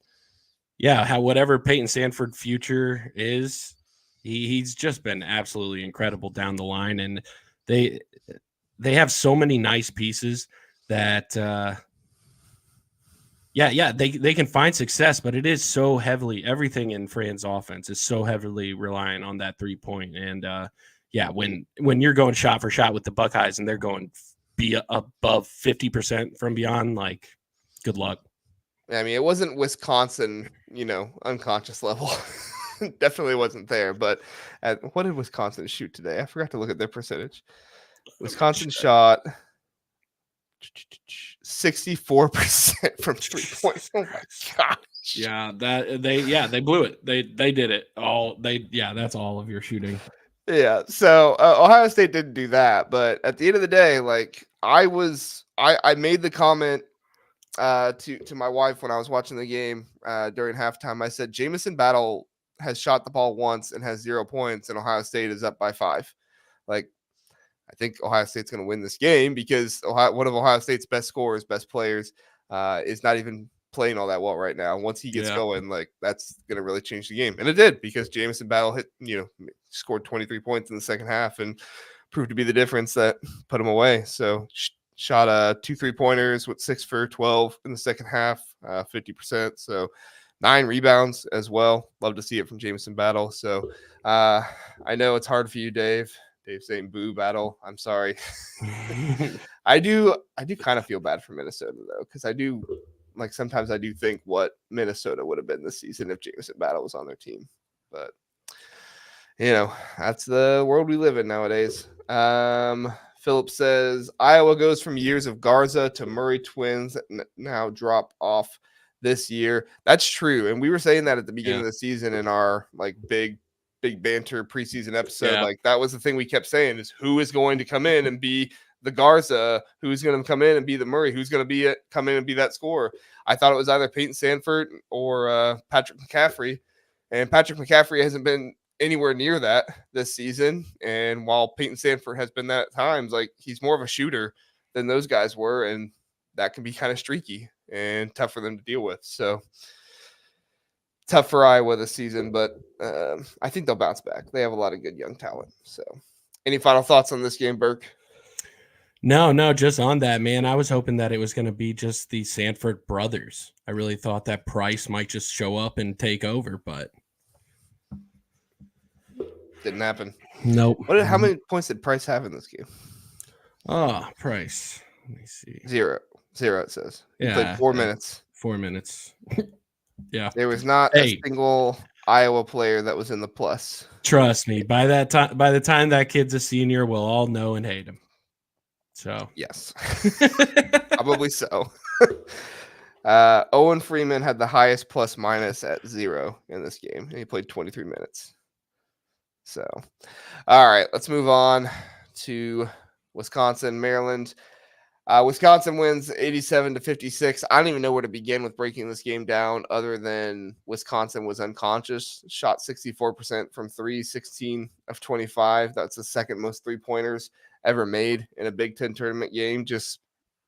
Peyton Sandford future is, he's just been absolutely incredible down the line, and they have so many nice pieces that they can find success, but it is so heavily, everything in Fran's offense is so heavily relying on that 3-point. And when you're going shot for shot with the Buckeyes and they're going be above 50% from beyond, like, good luck. I mean, it wasn't Wisconsin, unconscious level. Definitely wasn't there. But what did Wisconsin shoot today? I forgot to look at their percentage. Wisconsin shot 64% from 3 points. Oh my gosh. Yeah, they blew it. They did it all. That's all of your shooting. Yeah. So Ohio State didn't do that, but at the end of the day, like, I made the comment to my wife when I was watching the game during halftime. I said Jamison Battle has shot the ball once and has 0 points, and Ohio State is up by 5. Like, I think Ohio State's going to win this game because one of Ohio State's best scorers, best players, is not even playing all that well right now. Once he gets going, like, that's going to really change the game. And it did, because Jamison Battle scored 23 points in the second half and proved to be the difference that put him away. So shot 2 3-pointers with 6 for 12 in the second half, 50%. So 9 rebounds as well. Love to see it from Jamison Battle. So I know it's hard for you, Dave. Dave's saying boo Battle. I'm sorry. I do kind of feel bad for Minnesota, though, because sometimes I do think what Minnesota would have been this season if Jamison Battle was on their team. But that's the world we live in nowadays. Philip says Iowa goes from years of Garza to Murray twins that now drop off this year. That's true. And we were saying that at the beginning of the season in our big banter preseason episode. Like, that was the thing we kept saying, is who is going to come in and be the Garza, who's going to come in and be the Murray, who's going to come in and be that scorer. I thought it was either Peyton Sandford or Patrick McCaffrey, and Patrick McCaffrey hasn't been anywhere near that this season. And while Peyton Sandford has been that at times, like, he's more of a shooter than those guys were, and that can be kind of streaky and tough for them to deal with. So tough for Iowa this season, but I think they'll bounce back. They have a lot of good young talent. So any final thoughts on this game, Burke? No, just on that, man. I was hoping that it was going to be just the Sandford brothers. I really thought that Price might just show up and take over, but didn't happen. Nope. How many points did Price have in this game? Oh, Price. Let me see. 0, it says. He played 4 minutes. 4 minutes. Yeah. There was not a single Iowa player that was in the plus. Trust me, by the time that kid's a senior, we'll all know and hate him. So yes. Probably so. Owen Freeman had the highest plus minus at 0 in this game, and he played 23 minutes. So, all right, let's move on to Wisconsin, Maryland. Wisconsin wins 87-56. I don't even know where to begin with breaking this game down other than Wisconsin was unconscious, shot 64% from 3, 16 of 25. That's the second most three-pointers ever made in a Big Ten tournament game. Just,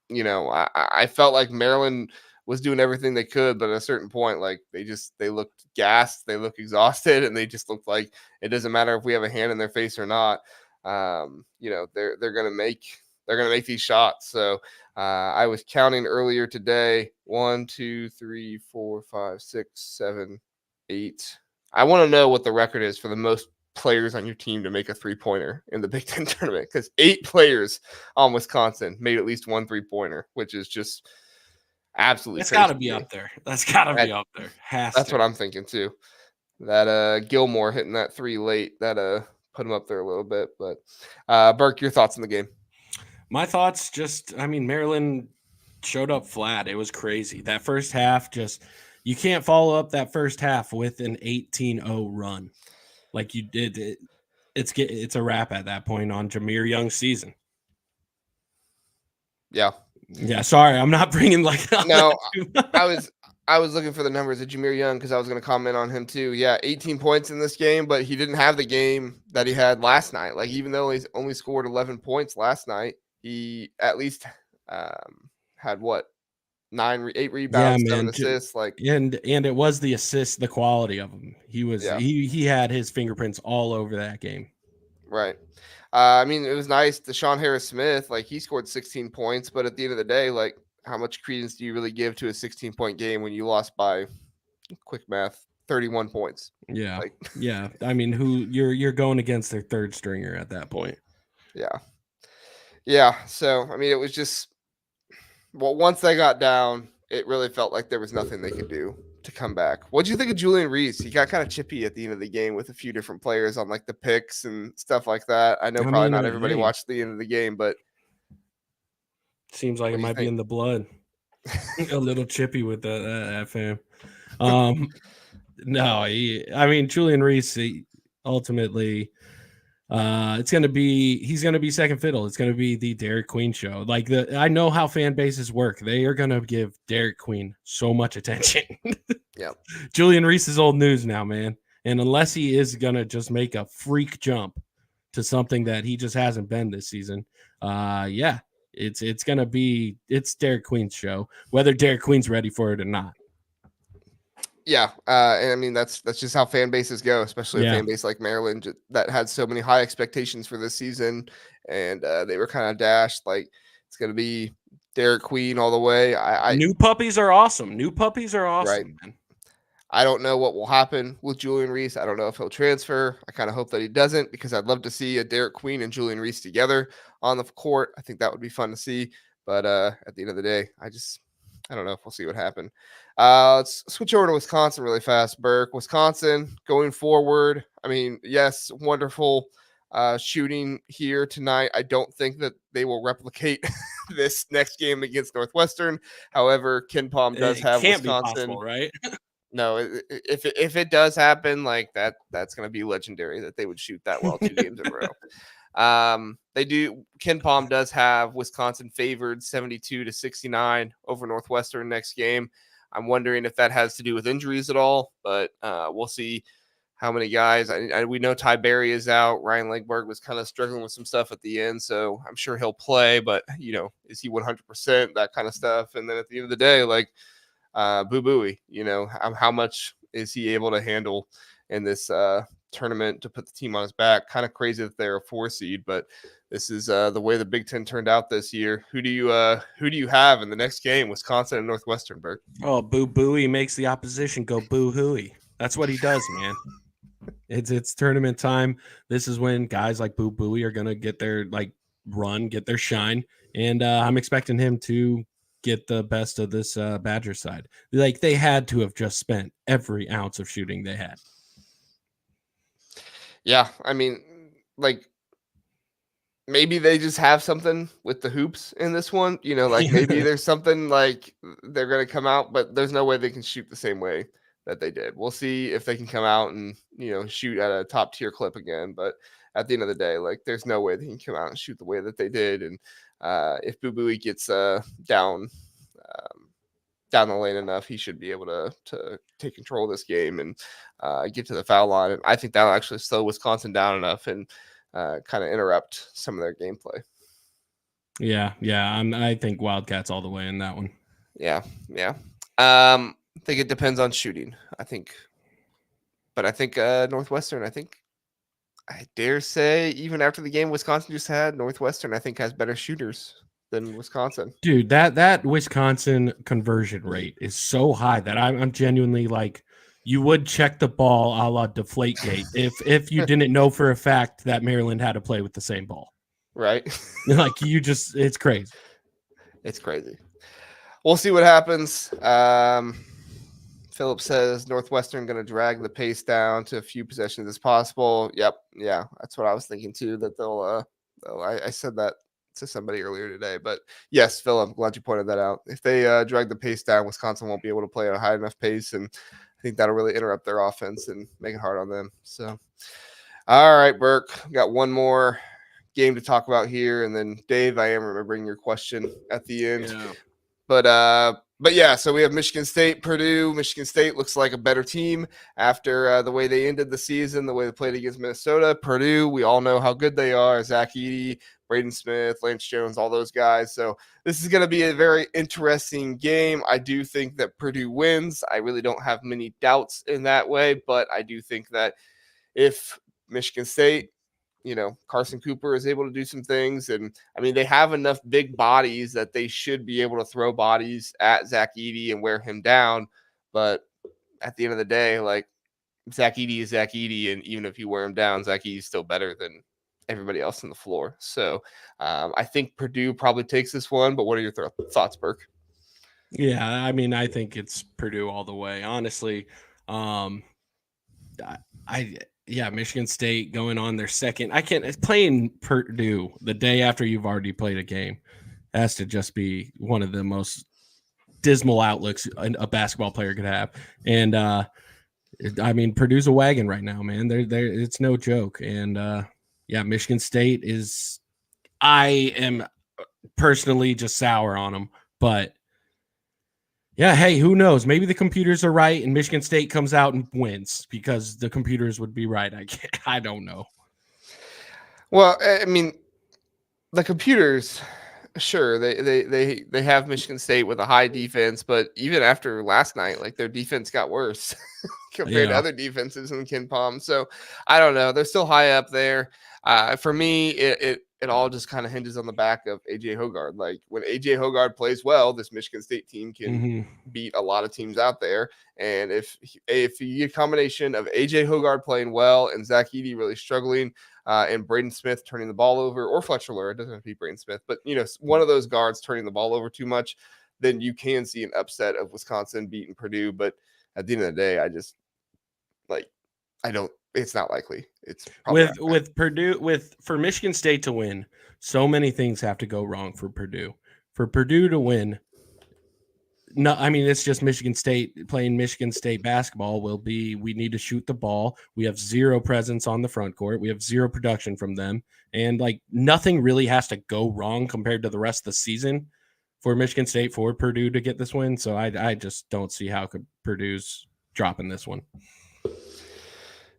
I felt like Maryland was doing everything they could, but at a certain point, like they looked gassed, they looked exhausted, and they just looked like it doesn't matter if we have a hand in their face or not. They're gonna make these shots. So I was counting earlier today: 1, 2, 3, 4, 5, 6, 7, 8. I want to know what the record is for the most players on your team to make a three-pointer in the Big Ten tournament, because 8 players on Wisconsin made at least one three-pointer, which is just absolutely That's crazy. got to be up there. That's got to be up there. That's what I'm thinking too. That Gilmore hitting that 3 late, that put him up there a little bit. But Burke, your thoughts on the game? My thoughts, Maryland showed up flat. It was crazy. That first half, you can't follow up that first half with an 18-0 run like you did. It's a wrap at that point on Jameer Young's season. Yeah. Sorry, I'm not bringing no. I was looking for the numbers of Jameer Young because I was going to comment on him too. Yeah, 18 points in this game, but he didn't have the game that he had last night. Like, even though he's only scored 11 points last night, he at least had 8 rebounds, 7 assists. And it was the assists, the quality of them. He had his fingerprints all over that game. Right. It was nice. Deshaun Harris-Smith, he scored 16 points, but at the end of the day, how much credence do you really give to a 16-point game when you lost by, quick math, 31 points? Yeah. Yeah. You're going against their third stringer at that point. Yeah. Yeah. So, it was just, once they got down, it really felt like there was nothing they could do to come back. What do you think of Julian Reese? He got kind of chippy at the end of the game with a few different players on the picks and stuff like that. I know probably not everybody watched the end of the game, but seems like it might be in the blood. A little chippy with that fam. No, Julian Reese, ultimately, he's going to be second fiddle. It's going to be the Derek Queen show. I know how fan bases work. They are going to give Derek Queen so much attention. Yeah. Julian Reese is old news now, man. And unless he is going to just make a freak jump to something that he just hasn't been this season, it's Derek Queen's show, whether Derek Queen's ready for it or not. Yeah, and that's just how fan bases go, especially a fan base like Maryland that had so many high expectations for this season, and they were kind of dashed. It's going to be Derek Queen all the way. New puppies are awesome. Right. Man. I don't know what will happen with Julian Reese. I don't know if he'll transfer. I kind of hope that he doesn't, because I'd love to see a Derek Queen and Julian Reese together on the court. I think that would be fun to see. But at the end of the day, I don't know if we'll see what happens. Let's switch over to Wisconsin really fast, Burke. Wisconsin going forward. Yes, wonderful shooting here tonight. I don't think that they will replicate this next game against Northwestern. However, Ken Palm does have can't Wisconsin. Be possible, right? No, if it does happen, that's going to be legendary that they would shoot that well 2 games in a row. They do. Ken Palm does have Wisconsin favored 72-69 over Northwestern next game. I'm wondering if that has to do with injuries at all, but we'll see how many guys. We know Ty Berry is out. Ryan Legberg was kind of struggling with some stuff at the end, so I'm sure he'll play, but is he 100%, that kind of stuff. And then at the end of the day, Boo Booey, how much is he able to handle in this tournament to put the team on his back? Kind of crazy that they're a 4 seed, but this is the way the Big Ten turned out this year. Who do you have in the next game, Wisconsin and Northwestern, Bert? Oh, Boo Booey makes the opposition go boo hooey. That's what he does, man. It's tournament time. This is when guys like Boo Booey are gonna get their run, get their shine, and I'm expecting him to get the best of this Badger side. They had to have just spent every ounce of shooting they had. Yeah, maybe they just have something with the hoops in this one. Like maybe there's something like they're going to come out, but there's no way they can shoot the same way that they did. We'll see if they can come out and, shoot at a top tier clip again. But at the end of the day, like there's no way they can come out and shoot the way that they did. And if Boo Booey gets down the lane enough, he should be able to take control of this game and get to the foul line. And I think that'll actually slow Wisconsin down enough and kind of interrupt some of their gameplay. Yeah. I think Wildcats all the way in that one. Yeah. I think it depends on shooting. I think Northwestern. I dare say, even after the game Wisconsin just had, Northwestern I think has better shooters than Wisconsin. Dude, that Wisconsin conversion rate is so high that I'm genuinely like, you would check the ball a la Deflategate if you didn't know for a fact that Maryland had to play with the same ball. Right. Like it's crazy. It's crazy. We'll see what happens. Philip says Northwestern going to drag the pace down to a few possessions as possible. Yep. Yeah. That's what I was thinking too, that I said that to somebody earlier today, but yes, Phil, I'm glad you pointed that out. If they drag the pace down, Wisconsin won't be able to play at a high enough pace, and I think that'll really interrupt their offense and make it hard on them. So, all right, Burke, got one more game to talk about here, and then Dave, I am remembering your question at the end. Yeah. But yeah, so we have Michigan State, Purdue. Michigan State looks like a better team after the way they ended the season, the way they played against Minnesota. Purdue, we all know how good they are. Zach Edey, Braden Smith, Lance Jones, all those guys. So this is going to be a very interesting game. I do think that Purdue wins. I really don't have many doubts in that way, but I do think that if Michigan State, Carson Cooper is able to do some things. And I mean, they have enough big bodies that they should be able to throw bodies at Zach Edey and wear him down. But at the end of the day, like Zach Edey is Zach Edey. And even if you wear him down, Zach Edey is still better than everybody else on the floor. So I think Purdue probably takes this one. But what are your thoughts, Burke? Yeah, I mean, I think it's Purdue all the way. Honestly, Michigan State going on their second. Playing Purdue the day after you've already played a game has to just be one of the most dismal outlooks a basketball player could have. And I mean, Purdue's a wagon right now, man. They're it's no joke. And Michigan State is. I am personally just sour on them, but. Yeah, hey, who knows? Maybe the computers are right and Michigan State comes out and wins because the computers would be right. I don't know. Well, I mean, the computers, sure, they have Michigan State with a high defense, but even after last night, like their defense got worse compared to other defenses in KenPom. So I don't know. They're still high up there. For me, it all just kind of hinges on the back of AJ Hoggard. Like when AJ Hoggard plays well, this Michigan State team can beat a lot of teams out there. And if you get a combination of AJ Hoggard playing well and Zach Edey really struggling, and Braden Smith turning the ball over, or Fletcher Lure, it doesn't have to be Braden Smith, but one of those guards turning the ball over too much, then you can see an upset of Wisconsin beating Purdue. But at the end of the day, it's not likely. It's with Purdue, for Michigan State to win, so many things have to go wrong for Purdue. For Purdue to win, no, I mean, it's just Michigan State playing Michigan State basketball we need to shoot the ball. We have zero presence on the front court. We have zero production from them. And like nothing really has to go wrong compared to the rest of the season for Michigan State, for Purdue to get this win. So I just don't see how Purdue's dropping this one.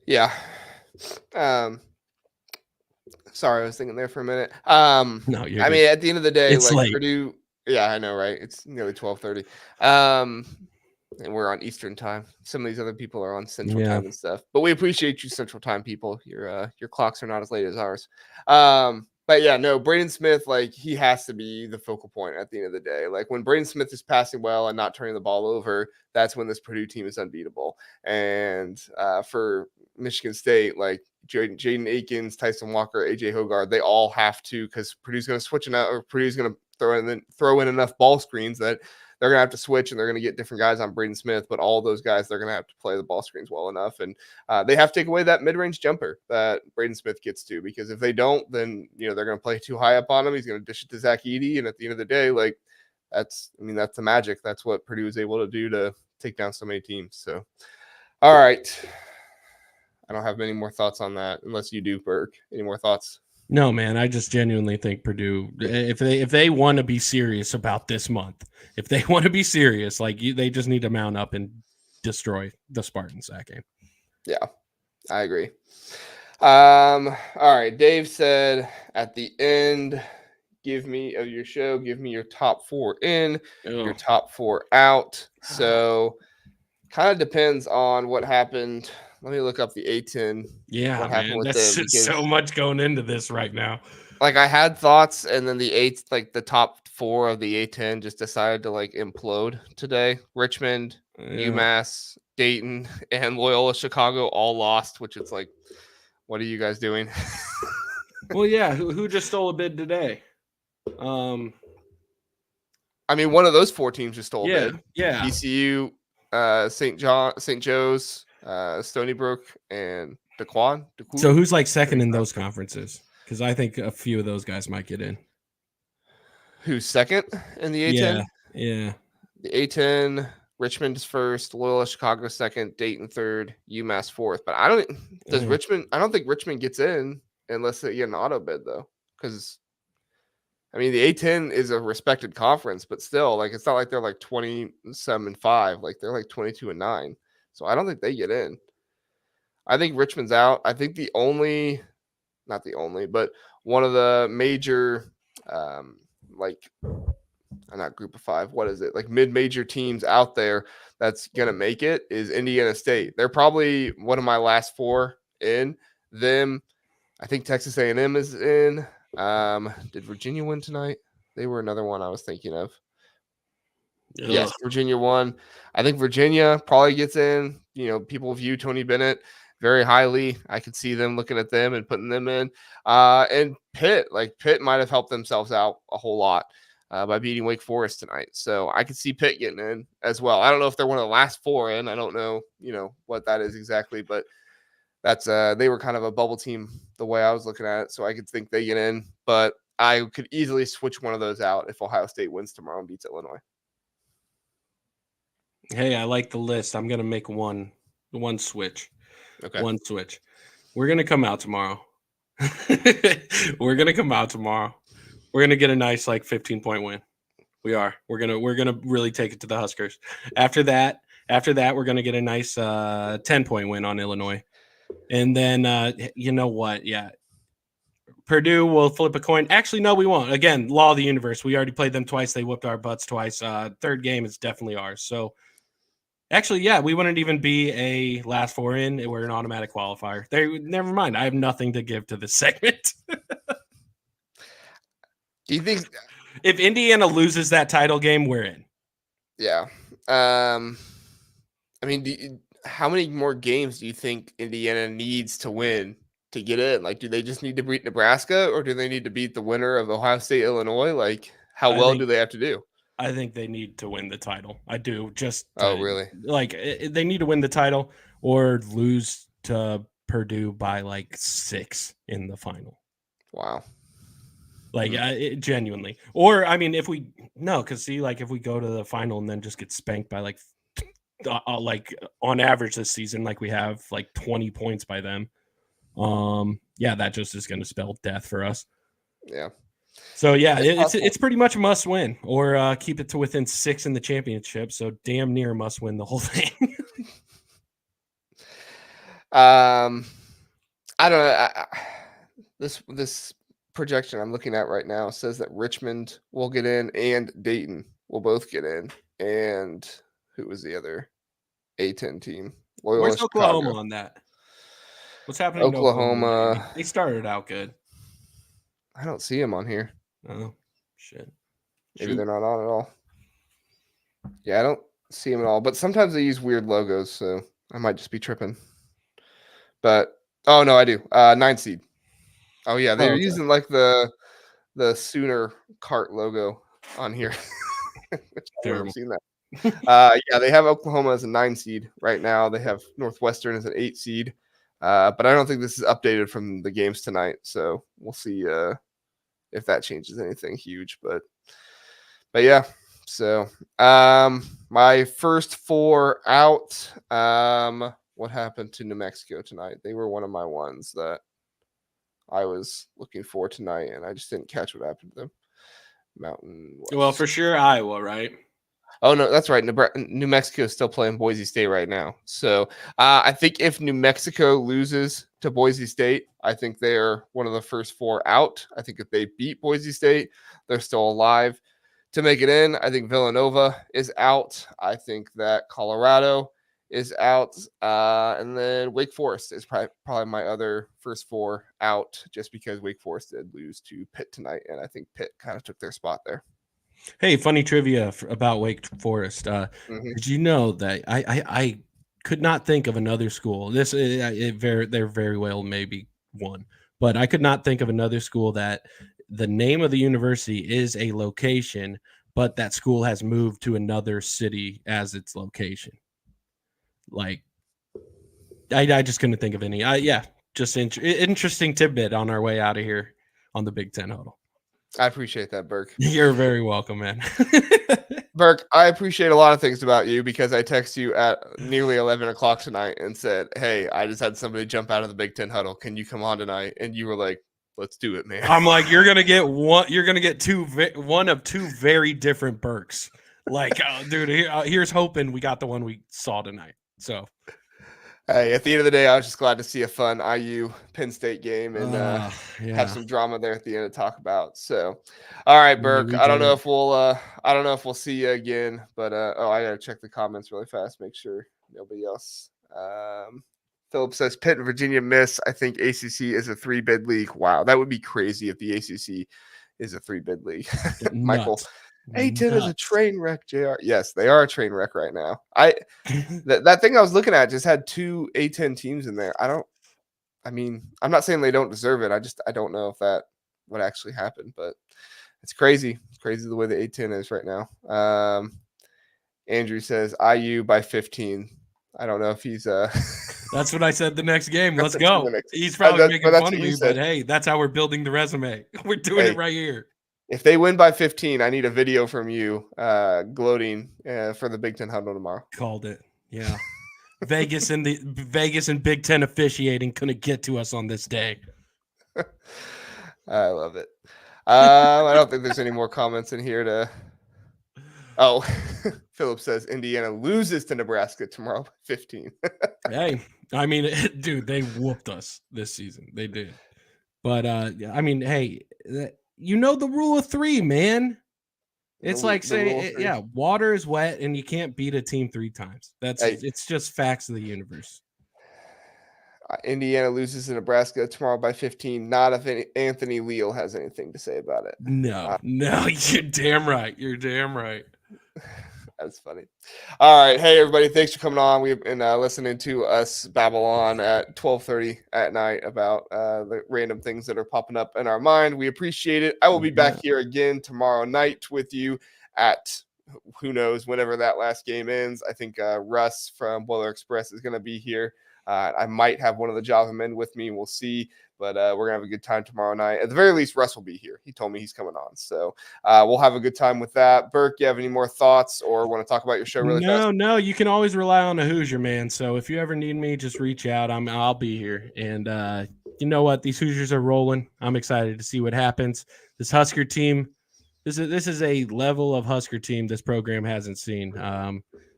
Yeah. Sorry, I was thinking there for a minute. No, I mean, at the end of the day, it's like late. Purdue. Yeah, I know, right? It's nearly 12:30. And we're on Eastern time. Some of these other people are on Central time and stuff. But we appreciate you, Central time people. Your clocks are not as late as ours. But yeah, no, Braden Smith, like he has to be the focal point at the end of the day. Like when Braden Smith is passing well and not turning the ball over, that's when this Purdue team is unbeatable. And for Michigan State, like Jaden Akins, Tyson Walker, AJ Hoggard, they all have to, because Purdue's going to switch it out, or Purdue's going to throw in enough ball screens that they're going to have to switch and they're going to get different guys on Braden Smith, but all those guys, they're going to have to play the ball screens well enough. And they have to take away that mid-range jumper that Braden Smith gets to, because if they don't, then, they're going to play too high up on him. He's going to dish it to Zach Edey. And at the end of the day, like that's the magic. That's what Purdue is able to do to take down so many teams. So, all right. I don't have many more thoughts on that unless you do, Burke. Any more thoughts? No, man, I just genuinely think Purdue, if they want to be serious about this month, if they want to be serious, they just need to mount up and destroy the Spartans that game. Yeah, I agree. All right. Dave said at the end, give me your top 4 in, your top 4 out. So kind of depends on what happened. Let me look up the A10. Yeah, what happened with that's them, so much going into this right now. Like I had thoughts, and then the top 4 of the A10 just decided to implode today. Richmond, UMass, Dayton, and Loyola Chicago all lost, which it's like, what are you guys doing? Well, yeah, who just stole a bid today? One of those 4 teams just stole a bid. Yeah. ECU, St. Joe's, Stony Brook, and DeQuan. So who's second in those conferences? Because I think a few of those guys might get in. Who's second in the A10? Yeah. The A10, Richmond is first, Loyola Chicago second, Dayton third, UMass fourth. But I don't think Richmond gets in unless they get an auto bid though. Because the A10 is a respected conference, but still, it's not like they're 27-5, they're 22-9. So I don't think they get in. I think Richmond's out. I think not the only, but one of the major, not group of 5. What is it? Mid-major teams out there that's going to make it is Indiana State. They're probably one of my last 4 in. Them, I think Texas A&M is in. Did Virginia win tonight? They were another one I was thinking of. Ugh. Yes, Virginia won. I think Virginia probably gets in. People view Tony Bennett very highly. I could see them looking at them and putting them in. And Pitt might have helped themselves out a whole lot by beating Wake Forest tonight. So I could see Pitt getting in as well. I don't know if they're one of the last 4 in. I don't know, what that is exactly, but that's they were kind of a bubble team the way I was looking at it. So I could think they get in, but I could easily switch one of those out if Ohio State wins tomorrow and beats Illinois. Hey, I like the list. I'm going to make one switch. Okay. One switch. We're going to come out tomorrow. We're going to get a nice 15-point win. We are. We're going to really take it to the Huskers. After that, we're going to get a nice 10-point win on Illinois. And then you know what? Yeah. Purdue will flip a coin. Actually, no, we won't. Again, law of the universe. We already played them twice. They whooped our butts twice. Third game is definitely ours. So actually, yeah, we wouldn't even be a last 4 in. We're an automatic qualifier. Never mind. I have nothing to give to this segment. Do you think if Indiana loses that title game, we're in? Yeah. How many more games do you think Indiana needs to win to get in? Do they just need to beat Nebraska, or do they need to beat the winner of Ohio State, Illinois? How well do they have to do? I think they need to win the title. I do. Really? They need to win the title or lose to Purdue by 6 in the final. Wow. Genuinely. Or, if we go to the final and then just get spanked by on average this season, we have 20 points by them. That just is going to spell death for us. Yeah. So yeah, it's pretty much a must win, or keep it to within 6 in the championship. So damn near must win the whole thing. I don't know. This projection I'm looking at right now says that Richmond will get in and Dayton will both get in. And who was the other A10 team? Where's Oklahoma on that? What's happening to Oklahoma? They started out good. I don't see them on here. Oh, shit. Maybe they're not on at all. Yeah, I don't see them at all. But sometimes they use weird logos, so I might just be tripping. But, oh, no, I do. 9 seed. Oh, yeah, they're using the Sooner cart logo on here. I've never Terrible. seen that. Yeah, they have Oklahoma as a 9 seed right now. They have Northwestern as an 8 seed. But I don't think this is updated from the games tonight. So we'll see if that changes anything huge. But yeah. So my first 4 out. What happened to New Mexico tonight? They were one of my ones that I was looking for tonight, and I just didn't catch what happened to them. Mountain West. Well, for sure, Iowa, right? Oh, no, that's right. New Mexico is still playing Boise State right now. So I think if New Mexico loses to Boise State, I think they're one of the first 4 out. I think if they beat Boise State, they're still alive to make it in. I think Villanova is out. I think that Colorado is out. And then Wake Forest is probably my other first 4 out, just because Wake Forest did lose to Pitt tonight. And I think Pitt kind of took their spot there. Hey, funny trivia about Wake Forest. Did you know that I could not think of another school? There very well maybe one, but I could not think of another school that the name of the university is a location, but that school has moved to another city as its location. Like, I just couldn't think of any. Just interesting tidbit on our way out of here on the Big Ten Huddle. I appreciate that, Burke. You're very welcome, man. Burke, I appreciate a lot of things about you, because I texted you at nearly 11 o'clock tonight and said, hey, I just had somebody jump out of the Big Ten Huddle. Can you come on tonight? And you were like, let's do it, man. I'm like, you're going to get one of 2 very different Burks. Like, dude, here's hoping we got the one we saw tonight. So, hey, at the end of the day, I was just glad to see a fun IU Penn State game and have some drama there at the end to talk about. So, all right, Burke. I don't know if we'll see you again, but I gotta check the comments really fast, make sure nobody else. Philip says Pitt and Virginia miss. I think ACC is a 3-bid league. Wow, that would be crazy if the ACC is a 3-bid league. Michael. A10 is a train wreck, JR. Yes, they are a train wreck right now. That thing I was looking at just had 2 A10 teams in there. I'm not saying they don't deserve it. I don't know if that would actually happen, but it's crazy. It's crazy the way the A10 is right now. Andrew says IU by 15. I don't know if he's That's what I said the next game. Let's go. He's probably making fun of me, but hey, that's how we're building the resume. We're doing it right here. If they win by 15, I need a video from you gloating for the Big Ten Huddle tomorrow. Called it. Yeah. Vegas and Big Ten officiating couldn't get to us on this day. I love it. I don't think there's any more comments in here to. Oh, Philip says Indiana loses to Nebraska tomorrow by 15. Hey, I mean, dude, they whooped us this season. They did. But I mean, hey, you know the rule of 3, man. It's water is wet and you can't beat a team 3 times. It's just facts of the universe. Indiana loses to Nebraska tomorrow by 15. Not if Anthony Leal has anything to say about it. No, you're damn right. You're damn right. That's funny. All right. Hey, everybody. Thanks for coming on. We've been listening to us babble on at 12:30 at night about the random things that are popping up in our mind. We appreciate it. I will be back here again tomorrow night with you at who knows whenever that last game ends. I think Russ from Boiler Express is going to be here. I might have one of the Java men with me. We'll see. But we're going to have a good time tomorrow night. At the very least, Russ will be here. He told me he's coming on. So we'll have a good time with that. Burke, you have any more thoughts or want to talk about your show really fast? No. You can always rely on a Hoosier, man. So if you ever need me, just reach out. I'll be here. And you know what? These Hoosiers are rolling. I'm excited to see what happens. This Husker team, this is a level of Husker team this program hasn't seen.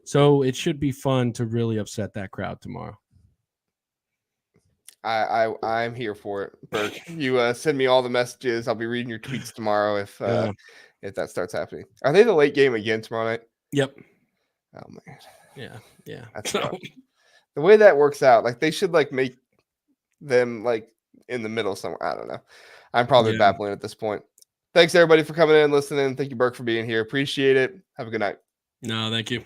So it should be fun to really upset that crowd tomorrow. I'm here for it, Burke. You send me all the messages. I'll be reading your tweets tomorrow if that starts happening. Are they the late game again tomorrow night? Yep. Oh man. Yeah. That's the way that works out. Like they should make them in the middle somewhere. I don't know. I'm probably babbling at this point. Thanks everybody for coming in and listening. Thank you, Burke, for being here. Appreciate it. Have a good night. No, thank you.